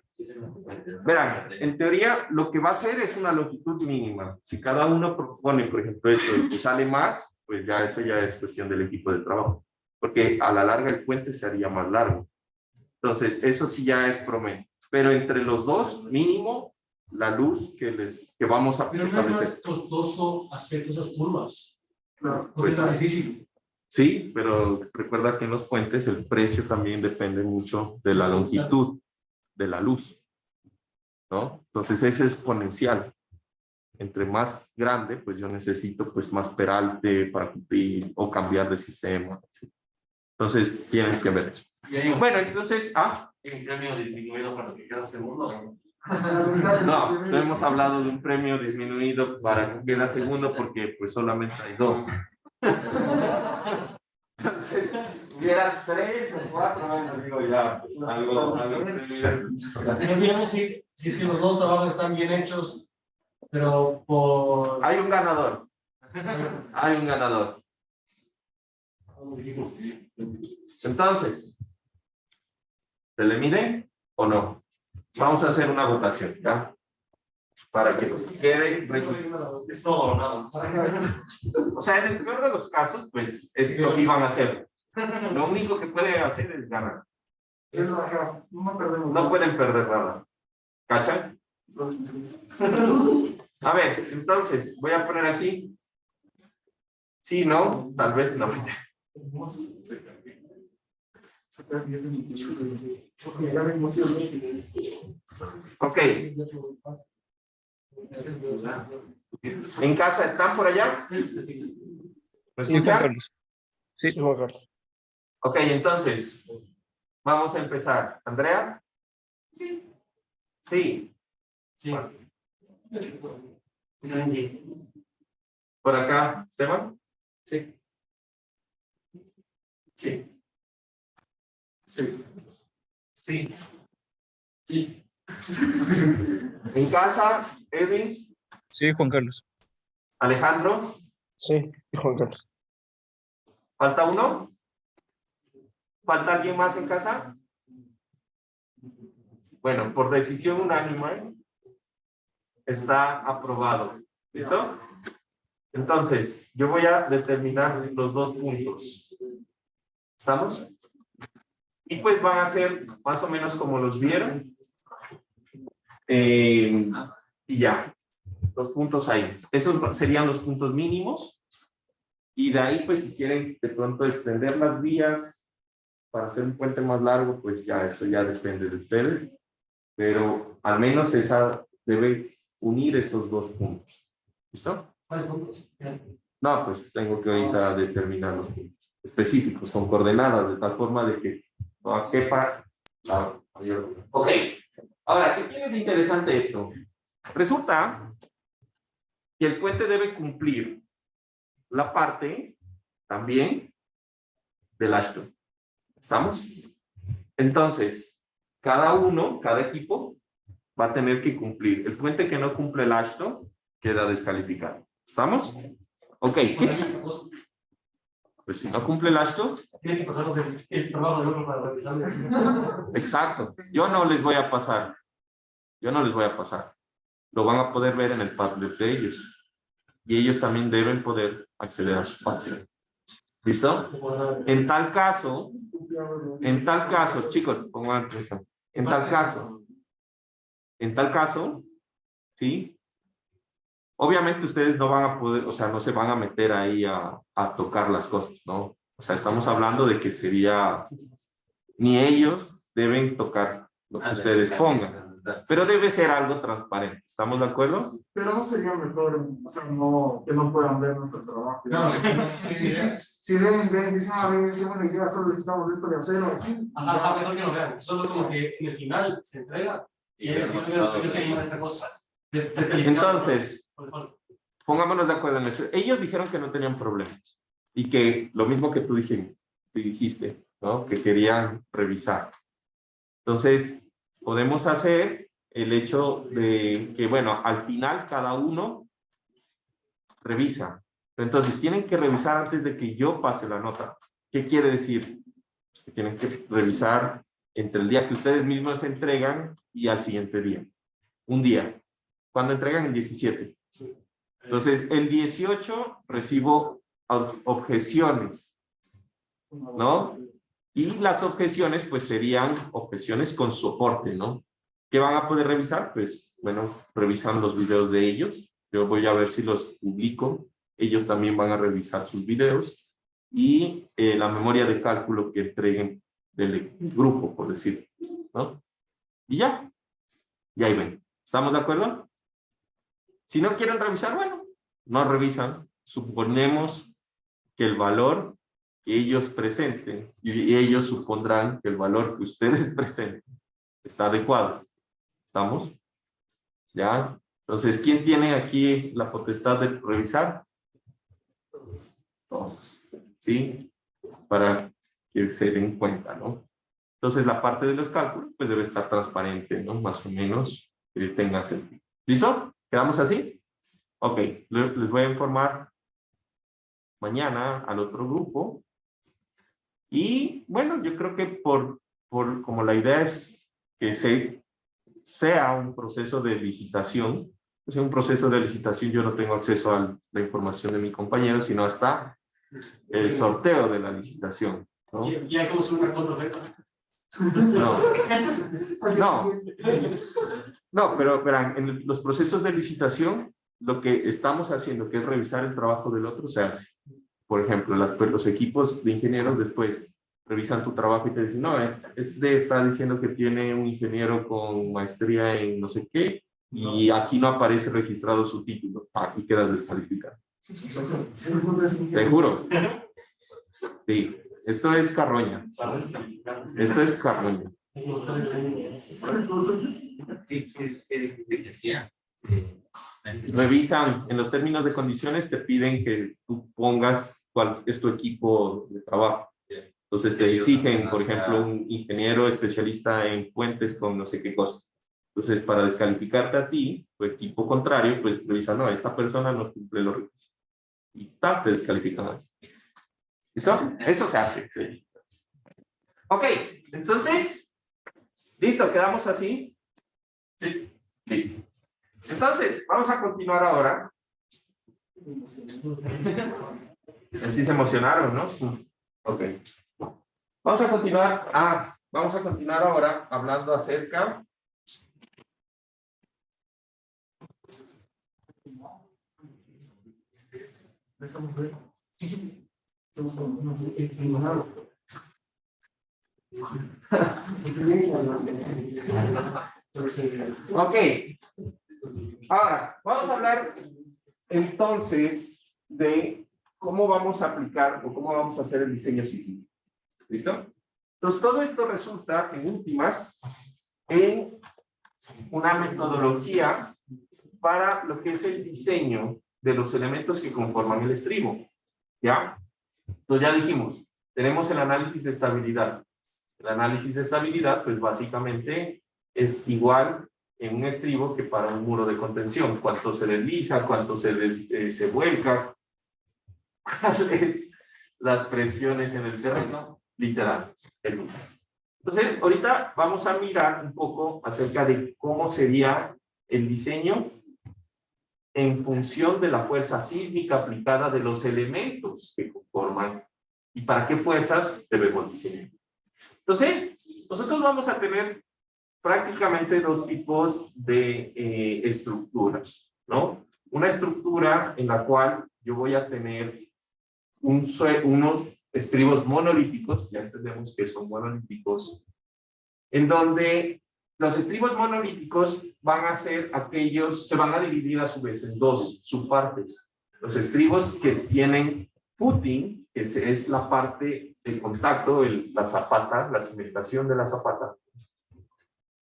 verán, en teoría lo que va a hacer es una longitud mínima. Si cada uno propone, por ejemplo, esto, que sale más, pues ya eso ya es cuestión del equipo de trabajo. Porque a la larga el puente se haría más largo. Entonces, eso sí ya es promedio. Pero entre los dos, mínimo, la luz que vamos a Pero no es más establecer. costoso hacer cosas curvas. claro. Porque es tan difícil. Sí, pero recuerda que en los puentes el precio también depende mucho de la longitud de la luz, ¿no? Entonces es exponencial. Entre más grande, pues yo necesito pues más peralte para cumplir o cambiar de sistema. ¿Sí? Entonces tienen que ver eso. Y hay un Bueno, entonces, premio disminuido para que cada segundo. no hemos hablado de un premio disminuido para que quede segundo porque pues solamente hay 2. Entonces, si eran 3 o 4, bueno, digo ya, pues algo Digamos, si es que los dos trabajos están bien hechos, pero por. hay un ganador. Hay un ganador. Entonces, ¿se le mide o no? Vamos a hacer una votación, ¿ya? Para que quede registrado. Es todo o nada. O sea, en el peor de los casos, pues es lo que iban a hacer. Lo único que puede hacer es ganar. Eso, ajá, no perdemos. No pueden perder nada. ¿Cachan? A ver, entonces, voy a poner aquí. Sí, no, tal vez no. Ok. ¿En casa están por allá? ¿Me Sí, Juan escuchan? Carlos. Sí, Juan Carlos. Ok, entonces, vamos a empezar. ¿Andrea? Sí. Sí. Sí. Sí. ¿Por acá, Esteban? Sí. Sí. Sí. Sí. Sí. ¿En casa, Edwin? Sí, Juan Carlos. ¿Alejandro? Sí, Juan Carlos. ¿Falta uno? ¿Falta alguien más en casa? Bueno, por decisión unánime está aprobado. ¿Listo? Entonces, yo voy a determinar los 2 puntos. ¿Estamos? Y pues van a ser más o menos como los vieron. Y ya. Los puntos ahí. Esos serían los puntos mínimos. Y de ahí, pues, si quieren de pronto extender las vías para hacer un puente más largo, pues ya, eso ya depende de ustedes. Pero al menos esa debe unir esos 2 puntos. ¿Listo? ¿Cuáles puntos? No, pues tengo que ahorita determinar los puntos específicos con coordenadas de tal forma de que no quepa la mayor. Ok. Ahora, ¿qué tiene de interesante esto? Resulta que el puente debe cumplir la parte también del ashton. ¿Estamos? Entonces, cada equipo va a tener que cumplir. El puente que no cumple el ashton queda descalificado. ¿Estamos? Ok. ¿Qué sí? Pues si no cumple el ashton. Tiene que pasarnos el trabajo de uno para revisarlo. Exacto. Yo no les voy a pasar. Yo no les voy a pasar. Lo van a poder ver en el Padlet de ellos. Y ellos también deben poder acceder a su Padlet. ¿Listo? En tal caso, chicos, pongan atención. En tal caso, ¿sí? Obviamente ustedes no van a poder, o sea, no se van a meter ahí a tocar las cosas, ¿no? O sea, estamos hablando de que sería, ni ellos deben tocar lo que ustedes pongan. Pero debe ser algo transparente. ¿Estamos de acuerdo? Pero no sería mejor, o sea, no, que no puedan ver nuestro trabajo. No, Si ven, dicen, qué buena idea, solo necesitamos esto de acero aquí. Ajá, mejor que no vean. Solo como que en el final se entrega y ellos tienen esta cosa. Entonces, pongámonos de acuerdo en eso. Ellos dijeron que no tenían problemas y que lo mismo que tú dijiste, ¿no? Que querían revisar. Entonces, podemos hacer el hecho de que, bueno, al final cada uno revisa. Entonces, tienen que revisar antes de que yo pase la nota. ¿Qué quiere decir? Que tienen que revisar entre el día que ustedes mismos se entregan y al siguiente día. Un día. Cuando entregan el 17. Entonces, el 18 recibo objeciones, ¿no? Y las objeciones, pues, serían objeciones con soporte, ¿no? ¿Qué van a poder revisar? Pues, bueno, revisan los videos de ellos. Yo voy a ver si los publico. Ellos también van a revisar sus videos. Y la memoria de cálculo que entreguen del grupo, por decir, ¿no? Y ya. Y ahí ven. ¿Estamos de acuerdo? Si no quieren revisar, bueno, no revisan. Suponemos que el valor que ellos presenten y ellos supondrán que el valor que ustedes presenten está adecuado. ¿Estamos? ¿Ya? Entonces, ¿quién tiene aquí la potestad de revisar? Todos. ¿Sí? Para que se den cuenta, ¿no? Entonces, la parte de los cálculos, pues debe estar transparente, ¿no? Más o menos, que tenga sentido. ¿Listo? ¿Quedamos así? Ok, les voy a informar mañana al otro grupo. Y bueno, yo creo que como la idea es que sea un proceso de licitación, pues en un proceso de licitación yo no tengo acceso a la información de mi compañero, sino hasta el sorteo de la licitación, ¿no? ¿Y hay como subir una foto, ¿verdad? No, pero verán, en los procesos de licitación, lo que estamos haciendo, que es revisar el trabajo del otro, se hace. Por ejemplo, los equipos de ingenieros después revisan tu trabajo y te dicen, no, está diciendo que tiene un ingeniero con maestría en no sé qué, y aquí no aparece registrado su título. Aquí quedas descalificado. Te juro. Sí, esto es carroña. Esto es carroña. Revisan, en los términos de condiciones te piden que tú pongas cuál es tu equipo de trabajo. Entonces te exigen, por ejemplo, un ingeniero especialista en puentes con no sé qué cosa. Entonces, para descalificarte a ti, tu equipo contrario, pues revisan, no, esta persona no cumple los requisitos. Y tal, te descalifican. ¿Listo? Eso se hace. Ok, entonces, ¿listo? ¿Quedamos así? Sí, listo. Entonces, vamos a continuar ahora. Así se emocionaron, ¿no? Ok. Vamos a continuar. Vamos a continuar ahora hablando acerca Ok. Ahora, vamos a hablar entonces de cómo vamos a aplicar o cómo vamos a hacer el diseño civil. ¿Listo? Entonces, todo esto resulta, en últimas, en una metodología para lo que es el diseño de los elementos que conforman el estribo. ¿Ya? Entonces, ya dijimos, tenemos el análisis de estabilidad. El análisis de estabilidad, pues básicamente es igual en un estribo que para un muro de contención. Cuánto se desliza, cuánto se vuelca, cuáles las presiones en el terreno, literal, el mismo. Entonces, ahorita vamos a mirar un poco acerca de cómo sería el diseño en función de la fuerza sísmica aplicada de los elementos que conforman y para qué fuerzas debemos diseñar. Entonces, nosotros vamos a tener prácticamente dos tipos de estructuras, ¿no? Una estructura en la cual yo voy a tener unos estribos monolíticos, ya entendemos que son monolíticos, en donde los estribos monolíticos van a ser aquellos, se van a dividir a su vez en dos subpartes. Los estribos que tienen footing, que es la parte de contacto, la zapata, la cimentación de la zapata,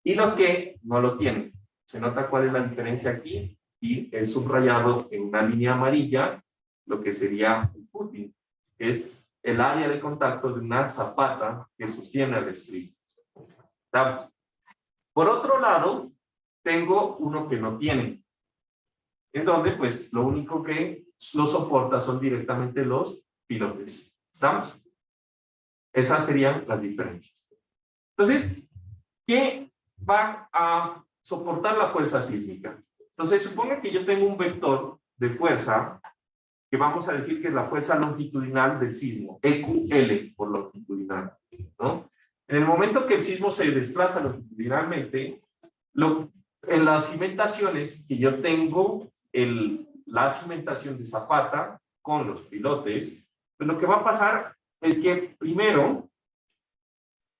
y los que no lo tienen. Se nota cuál es la diferencia aquí, y el subrayado en una línea amarilla, lo que sería el footing, que es el área de contacto de una zapata que sostiene el estribo. Por otro lado, tengo uno que no tiene, en donde pues lo único que lo soporta son directamente los pilotes. ¿Estamos? Esas serían las diferencias. Entonces, ¿qué va a soportar la fuerza sísmica? Entonces, suponga que yo tengo un vector de fuerza que vamos a decir que es la fuerza longitudinal del sismo, EQL por longitudinal, ¿no? En el momento que el sismo se desplaza longitudinalmente, en las cimentaciones que yo tengo, la cimentación de zapata con los pilotes, pues lo que va a pasar es que primero,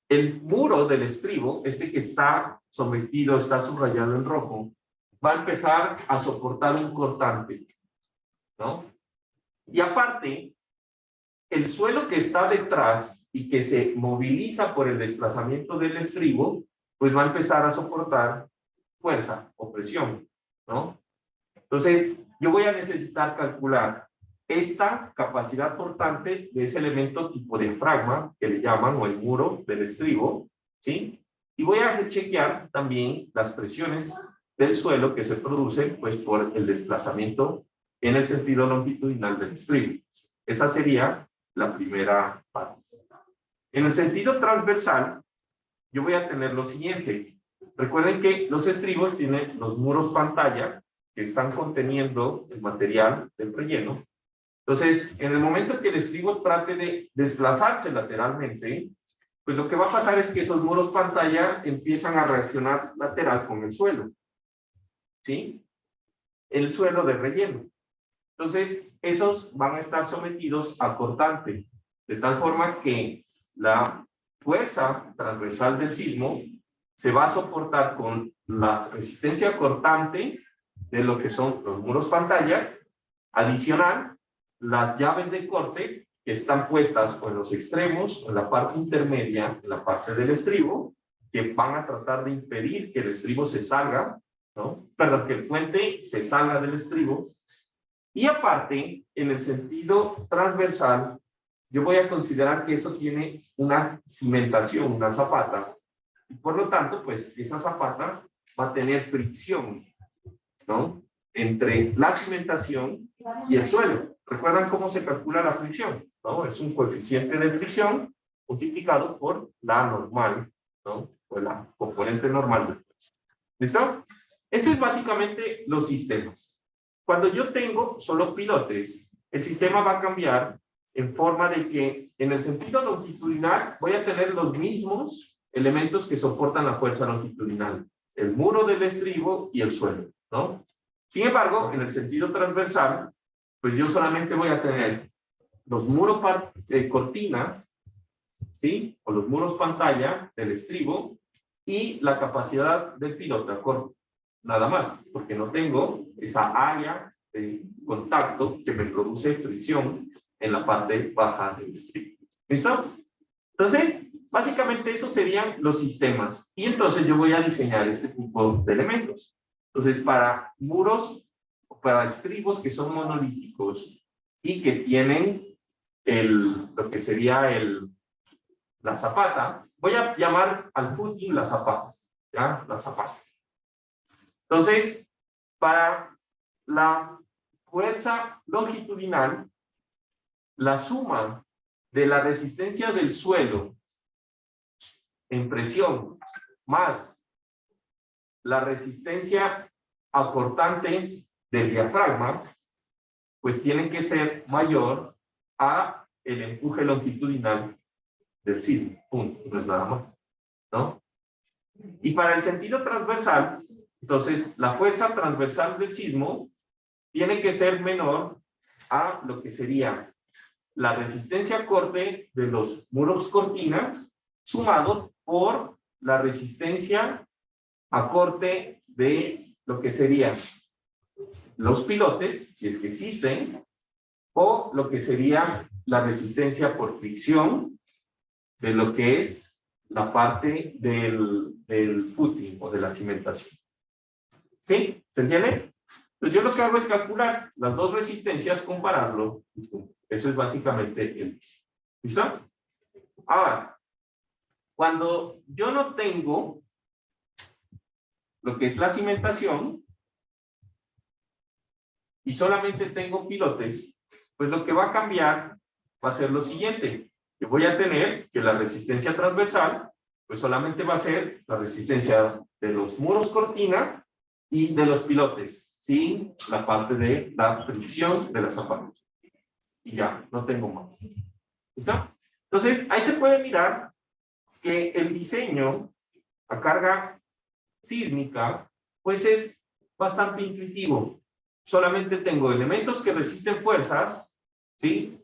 el muro del estribo, este que está sometido, está subrayado en rojo, va a empezar a soportar un cortante, ¿no? Y aparte, el suelo que está detrás y que se moviliza por el desplazamiento del estribo, pues va a empezar a soportar fuerza o presión, ¿no? Entonces, yo voy a necesitar calcular esta capacidad portante de ese elemento tipo diafragma, que le llaman, o el muro del estribo, ¿sí? Y voy a chequear también las presiones del suelo que se producen, pues, por el desplazamiento en el sentido longitudinal del estribo. Esa sería la primera parte. En el sentido transversal, yo voy a tener lo siguiente. Recuerden que los estribos tienen los muros pantalla que están conteniendo el material del relleno. Entonces, en el momento que el estribo trate de desplazarse lateralmente, pues lo que va a pasar es que esos muros pantalla empiezan a reaccionar lateral con el suelo, ¿sí? El suelo de relleno. Entonces, esos van a estar sometidos a cortante, de tal forma que la fuerza transversal del sismo se va a soportar con la resistencia cortante de lo que son los muros pantalla, adicional, las llaves de corte que están puestas o en los extremos, en la parte intermedia, en la parte del estribo, que van a tratar de impedir que el estribo se salga, ¿no? Perdón, que el puente se salga del estribo. Y aparte, en el sentido transversal, yo voy a considerar que eso tiene una cimentación, una zapata. Y por lo tanto, pues esa zapata va a tener fricción, ¿no? Entre la cimentación y el suelo. ¿Recuerdan cómo se calcula la fricción? ¿No? Es un coeficiente de fricción multiplicado por la normal, ¿no? O la componente normal del peso. ¿Listo? Eso es básicamente los sistemas. Cuando yo tengo solo pilotes, el sistema va a cambiar en forma de que en el sentido longitudinal voy a tener los mismos elementos que soportan la fuerza longitudinal, el muro del estribo y el suelo, ¿no? Sin embargo, en el sentido transversal, pues yo solamente voy a tener los muros cortina, ¿sí? O los muros pantalla del estribo y la capacidad del piloto, nada más, porque no tengo esa área de contacto que me produce fricción en la parte baja del estribo. ¿Listo? Entonces, básicamente esos serían los sistemas. Y entonces yo voy a diseñar este tipo de elementos. Entonces, para muros, para estribos que son monolíticos y que tienen lo que sería la zapata, voy a llamar al footing la zapata, ¿ya? La zapata. Entonces, para la fuerza longitudinal, la suma de la resistencia del suelo en presión más la resistencia acortante del diafragma, pues tiene que ser mayor a el empuje longitudinal del sismo. Punto. No es nada más, ¿no? Y para el sentido transversal, entonces la fuerza transversal del sismo tiene que ser menor a lo que sería la resistencia a corte de los muros cortina sumado por la resistencia a corte de lo que serían los pilotes, si es que existen, o lo que sería la resistencia por fricción de lo que es la parte del footing o de la cimentación. ¿Sí? ¿Se entiende? Pues yo lo que hago es calcular las dos resistencias, compararlo. Eso es básicamente el diseño. ¿Listo? Ahora, cuando yo no tengo lo que es la cimentación y solamente tengo pilotes, pues lo que va a cambiar va a ser lo siguiente. Yo voy a tener que la resistencia transversal, pues solamente va a ser la resistencia de los muros cortina y de los pilotes, sin la parte de la fricción de las zapatas. Y ya, no tengo más. ¿Listo? Entonces, ahí se puede mirar que el diseño a carga sísmica, pues es bastante intuitivo. Solamente tengo elementos que resisten fuerzas, ¿sí?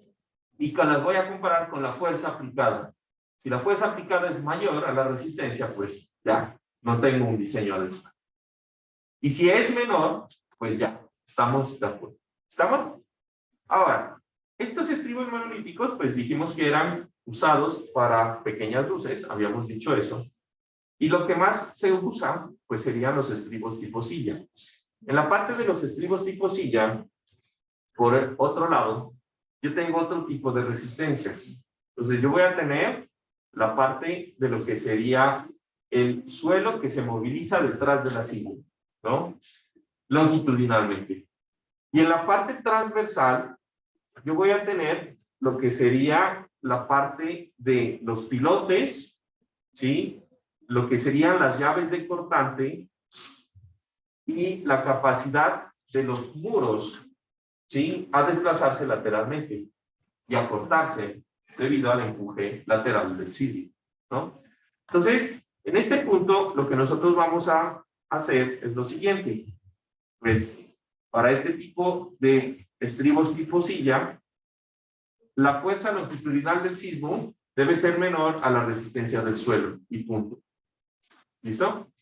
Y que las voy a comparar con la fuerza aplicada. Si la fuerza aplicada es mayor a la resistencia, pues ya, no tengo un diseño adecuado. Y si es menor, pues ya, estamos de acuerdo. ¿Estamos? Ahora, estos estribos monolíticos, pues dijimos que eran usados para pequeñas luces, habíamos dicho eso. Y lo que más se usa, pues serían los estribos tipo silla. En la parte de los estribos tipo silla, por el otro lado, yo tengo otro tipo de resistencias. Entonces yo voy a tener la parte de lo que sería el suelo que se moviliza detrás de la silla, ¿no? Longitudinalmente. Y en la parte transversal, yo voy a tener lo que sería la parte de los pilotes, ¿sí? Lo que serían las llaves de cortante y la capacidad de los muros, ¿sí? A desplazarse lateralmente y a cortarse debido al empuje lateral del sismo, ¿no? Entonces, en este punto, lo que nosotros vamos a hacer es lo siguiente. Pues, para este tipo de estribos tipo silla, la fuerza longitudinal del sismo debe ser menor a la resistencia del suelo, y punto. ¿Listo?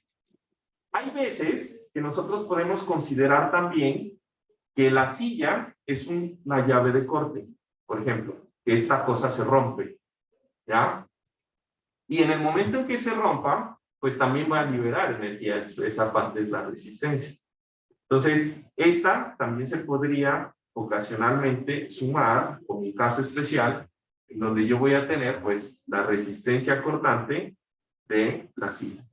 Hay veces que nosotros podemos considerar también que la silla es una llave de corte. Por ejemplo, que esta cosa se rompe, ¿ya? Y en el momento en que se rompa, pues también va a liberar energía. Esa parte es la resistencia. Entonces, esta también se podría ocasionalmente sumar, con un caso especial, en donde yo voy a tener, pues, la resistencia cortante de la silla.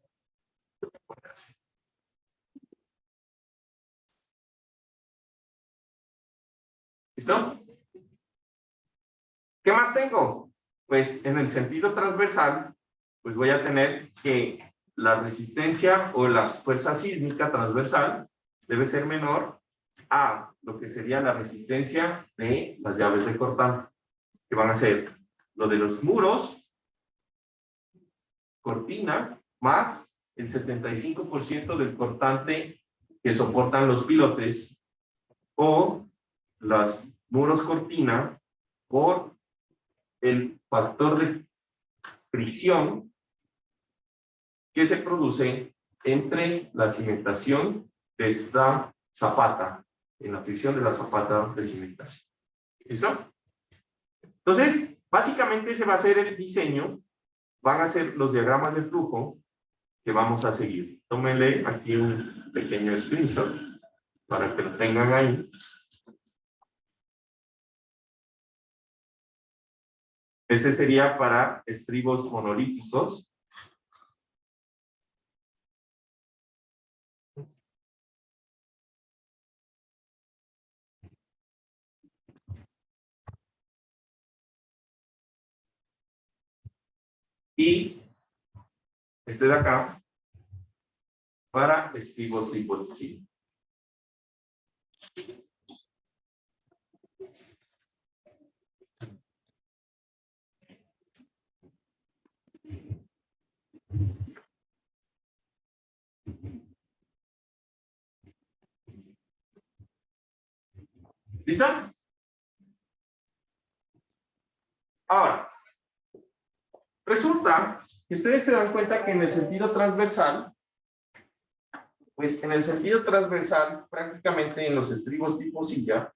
¿Listo? ¿Qué más tengo? Pues en el sentido transversal, pues voy a tener que la resistencia o la fuerza sísmica transversal debe ser menor a lo que sería la resistencia de las llaves de cortante, que van a ser lo de los muros, cortina, más el 75% del cortante que soportan los pilotes, o los muros cortina por el factor de fricción que se produce entre la cimentación de esta zapata, en la fricción de la zapata de cimentación. ¿Listo? Entonces, básicamente ese va a ser el diseño, van a ser los diagramas de flujo que vamos a seguir. Tómenle aquí un pequeño screenshot para que lo tengan ahí. Ese sería para estribos monolíticos. Y este de acá, para estribos tipo sí. ¿Listo? Ahora, resulta que ustedes se dan cuenta que en el sentido transversal, pues en el sentido transversal, prácticamente en los estribos tipo silla,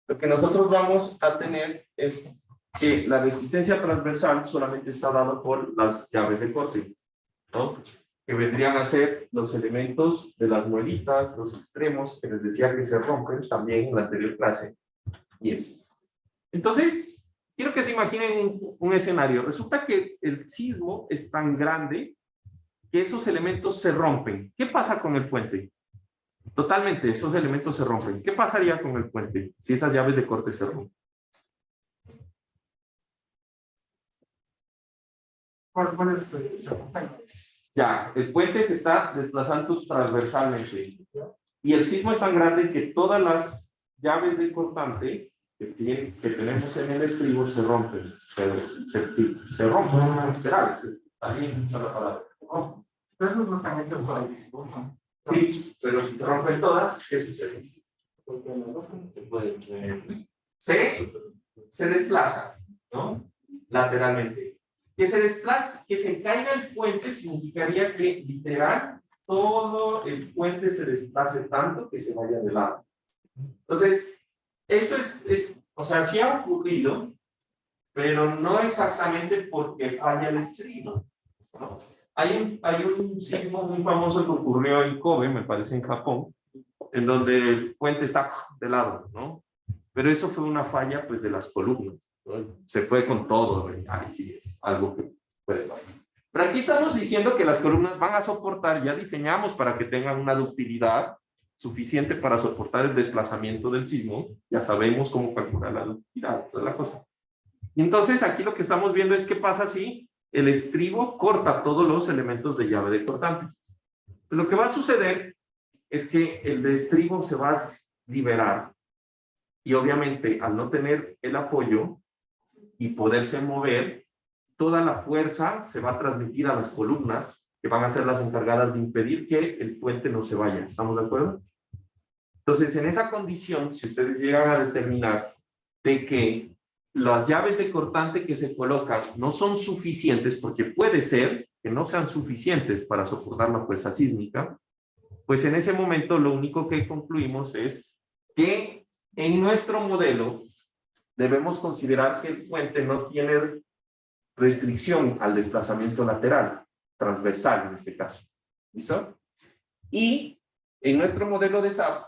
lo que nosotros vamos a tener es que la resistencia transversal solamente está dada por las llaves de corte, ¿no? Que vendrían a ser los elementos de las muelitas, los extremos, que les decía que se rompen también en la anterior clase, y eso. Entonces, quiero que se imaginen un escenario. Resulta que el sismo es tan grande que esos elementos se rompen. ¿Qué pasa con el puente? Totalmente, esos elementos se rompen. ¿Qué pasaría con el puente si esas llaves de corte se rompen? ¿Cuál es? Ya, el puente se está desplazando transversalmente. Y el sismo es tan grande que todas las llaves de cortante que tenemos en el estribo se rompen. Se rompen, literal, también está la palabra. Entonces no están hechos para el sismo. Sí, pero si se rompen todas, ¿qué sucede? Se desplaza, ¿no? Lateralmente. Que se desplace, que se caiga el puente significaría que literal todo el puente se desplace tanto que se vaya de lado. Entonces, eso o sea, sí ha ocurrido, pero no exactamente porque falla el estribo, ¿no? Hay un sismo muy famoso que ocurrió en Kobe, me parece en Japón, en donde el puente está de lado, ¿no? Pero eso fue una falla, pues, de las columnas, ¿no? Se fue con todo, ahí sí es algo que puede pasar. Pero aquí estamos diciendo que las columnas van a soportar, ya diseñamos para que tengan una ductilidad suficiente para soportar el desplazamiento del sismo, ya sabemos cómo calcular la ductilidad, toda la cosa. Y entonces aquí lo que estamos viendo es qué pasa si el estribo corta todos los elementos de llave de cortante. Lo que va a suceder es que el estribo se va a liberar y obviamente al no tener el apoyo y poderse mover, toda la fuerza se va a transmitir a las columnas que van a ser las encargadas de impedir que el puente no se vaya. ¿Estamos de acuerdo? Entonces, en esa condición, si ustedes llegan a determinar de que las llaves de cortante que se colocan no son suficientes, porque puede ser que no sean suficientes para soportar la fuerza sísmica, pues en ese momento lo único que concluimos es que en nuestro modelo debemos considerar que el puente no tiene restricción al desplazamiento lateral, transversal en este caso. ¿Listo? Y en nuestro modelo de SAP,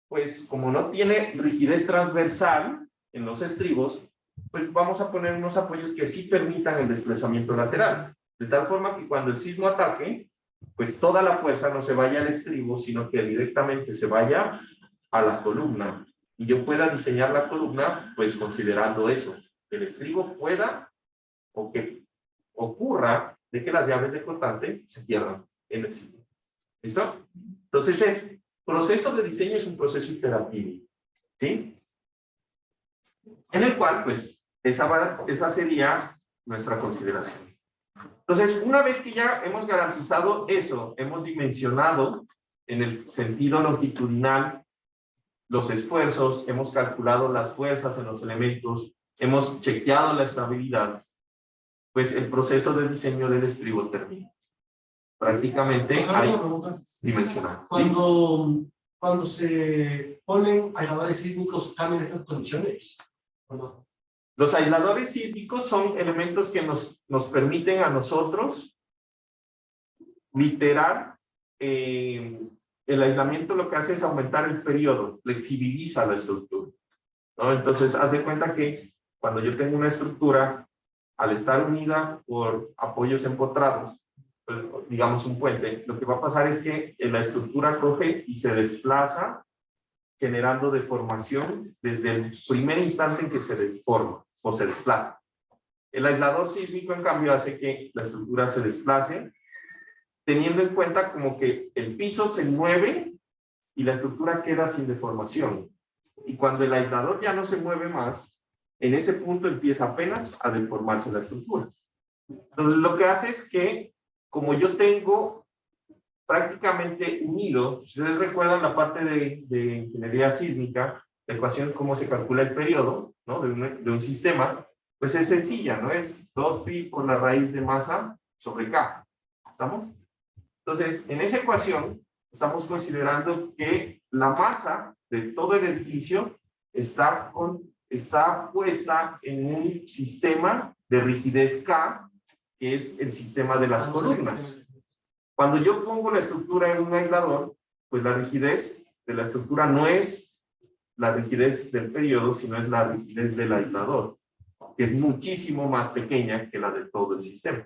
pues como no tiene rigidez transversal en los estribos, pues vamos a poner unos apoyos que sí permitan el desplazamiento lateral, de tal forma que cuando el sismo ataque, pues toda la fuerza no se vaya al estribo, sino que directamente se vaya a la columna, y yo pueda diseñar la columna, pues considerando eso, que el estribo pueda, o que ocurra, de que las llaves de cortante se pierdan en el sismo. ¿Listo? Entonces, el proceso de diseño es un proceso iterativo, ¿sí? En el cual, pues, esa sería nuestra consideración. Entonces, una vez que ya hemos garantizado eso, hemos dimensionado en el sentido longitudinal los esfuerzos, hemos calculado las fuerzas en los elementos, hemos chequeado la estabilidad, pues el proceso de diseño del estribo termina. Prácticamente hay dimensionado. Cuando se ponen aisladores sísmicos, ¿cambian estas condiciones? ¿O no? Los aisladores sísmicos son elementos que nos permiten a nosotros literal, el aislamiento lo que hace es aumentar el periodo, flexibiliza la estructura, ¿no? Entonces, haz de cuenta que cuando yo tengo una estructura, al estar unida por apoyos empotrados, pues, digamos un puente, lo que va a pasar es que la estructura coge y se desplaza, generando deformación desde el primer instante en que se deforma o se desplaza. El aislador sísmico, en cambio, hace que la estructura se desplace, teniendo en cuenta como que el piso se mueve y la estructura queda sin deformación. Y cuando el aislador ya no se mueve más, en ese punto empieza apenas a deformarse la estructura. Entonces, lo que hace es que, como yo tengo prácticamente unido, si ustedes recuerdan la parte de ingeniería sísmica, la ecuación cómo se calcula el periodo, ¿no? de un sistema, pues es sencilla, ¿no? Es 2pi por la raíz de masa sobre K. ¿Estamos? Entonces, en esa ecuación, estamos considerando que la masa de todo el edificio está puesta en un sistema de rigidez K, que es el sistema de las columnas. Cuando yo pongo la estructura en un aislador, pues la rigidez de la estructura no es la rigidez del periodo, sino es la rigidez del aislador, que es muchísimo más pequeña que la de todo el sistema.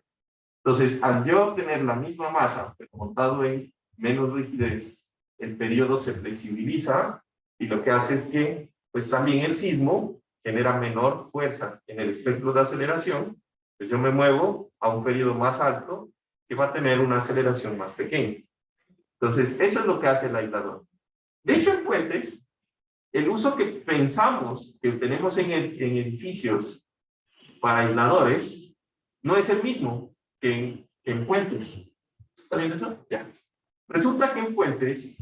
Entonces, al yo tener la misma masa, pero montado en menos rigidez, el periodo se flexibiliza y lo que hace es que, pues también el sismo genera menor fuerza en el espectro de aceleración, pues yo me muevo a un periodo más alto que va a tener una aceleración más pequeña. Entonces, eso es lo que hace el aislador. De hecho, en puentes, el uso que pensamos que tenemos en edificios para aisladores no es el mismo que en puentes. ¿Está bien eso? Ya. Resulta que en puentes,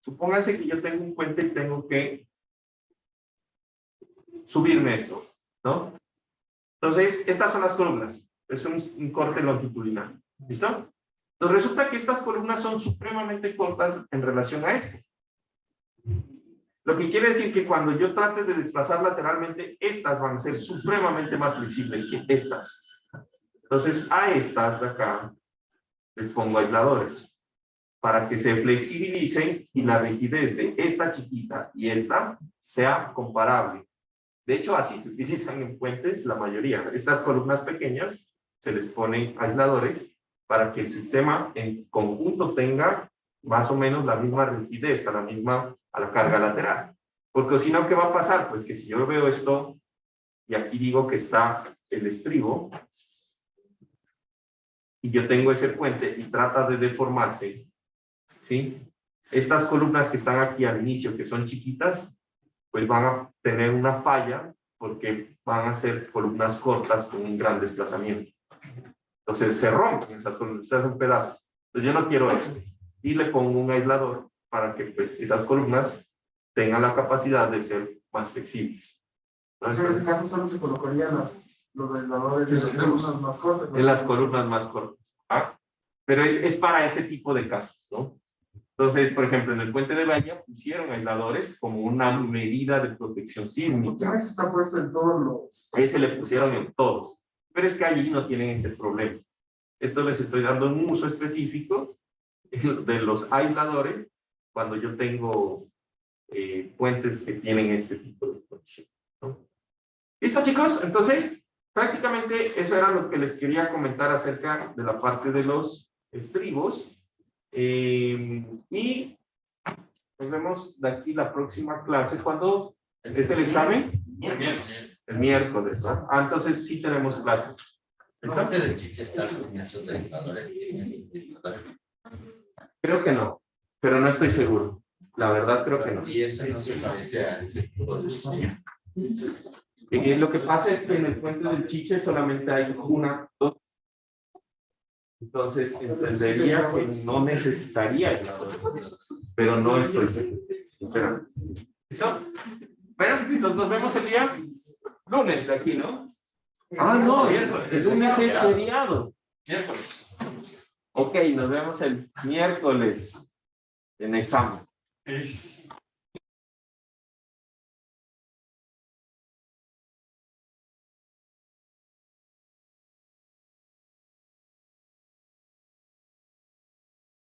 supónganse que yo tengo un puente y tengo que subirme esto, ¿no? Entonces, estas son las columnas. Es un corte longitudinal. ¿Listo? Entonces, resulta que estas columnas son supremamente cortas en relación a este. Lo que quiere decir que cuando yo trate de desplazar lateralmente, estas van a ser supremamente más flexibles que estas. Entonces, a estas de acá les pongo aisladores para que se flexibilicen y la rigidez de esta chiquita y esta sea comparable. De hecho, así se utilizan en puentes la mayoría. Estas columnas pequeñas se les ponen aisladores para que el sistema en conjunto tenga más o menos la misma rigidez, a la carga lateral. Porque si no, ¿qué va a pasar? Pues que si yo veo esto y aquí digo que está el estribo y yo tengo ese puente y trata de deformarse, ¿sí? Estas columnas que están aquí al inicio, que son chiquitas, pues van a tener una falla porque van a ser columnas cortas con un gran desplazamiento. Entonces se rompen esas columnas, se hacen pedazos. Entonces yo no quiero eso. Y le pongo un aislador para que pues, esas columnas tengan la capacidad de ser más flexibles. Entonces, en ese caso solo se colocarían los aisladores de las columnas más cortas. En las columnas más cortas. ¿Ah? Pero es para ese tipo de casos, ¿no? Entonces, por ejemplo, en el puente de Bahía pusieron aisladores como una medida de protección sísmica. Ese está puesto en todos los... Ese le pusieron en todos. Pero es que allí no tienen este problema. Esto les estoy dando un uso específico de los aisladores cuando yo tengo puentes que tienen este tipo de protección, ¿no? ¿Listo, chicos? Entonces, prácticamente eso era lo que les quería comentar acerca de la parte de los estribos. Y nos vemos de aquí la próxima clase. ¿Cuándo es el examen? El miércoles, ¿no? Ah, entonces sí tenemos clase. ¿Listo? del chiche está la combinación de aisladores. Creo que no, pero no estoy seguro. La verdad creo que no. Y eso no se parece al Lo que pasa es que en el puente del Chiche solamente hay dos. Entonces entendería que no necesitaría aisladores, pero no estoy seguro. ¿Listo? Bueno, entonces nos vemos el día lunes de aquí, ¿no? Ah, no, el lunes es feriado. Miércoles. Ok, nos vemos el miércoles en examen.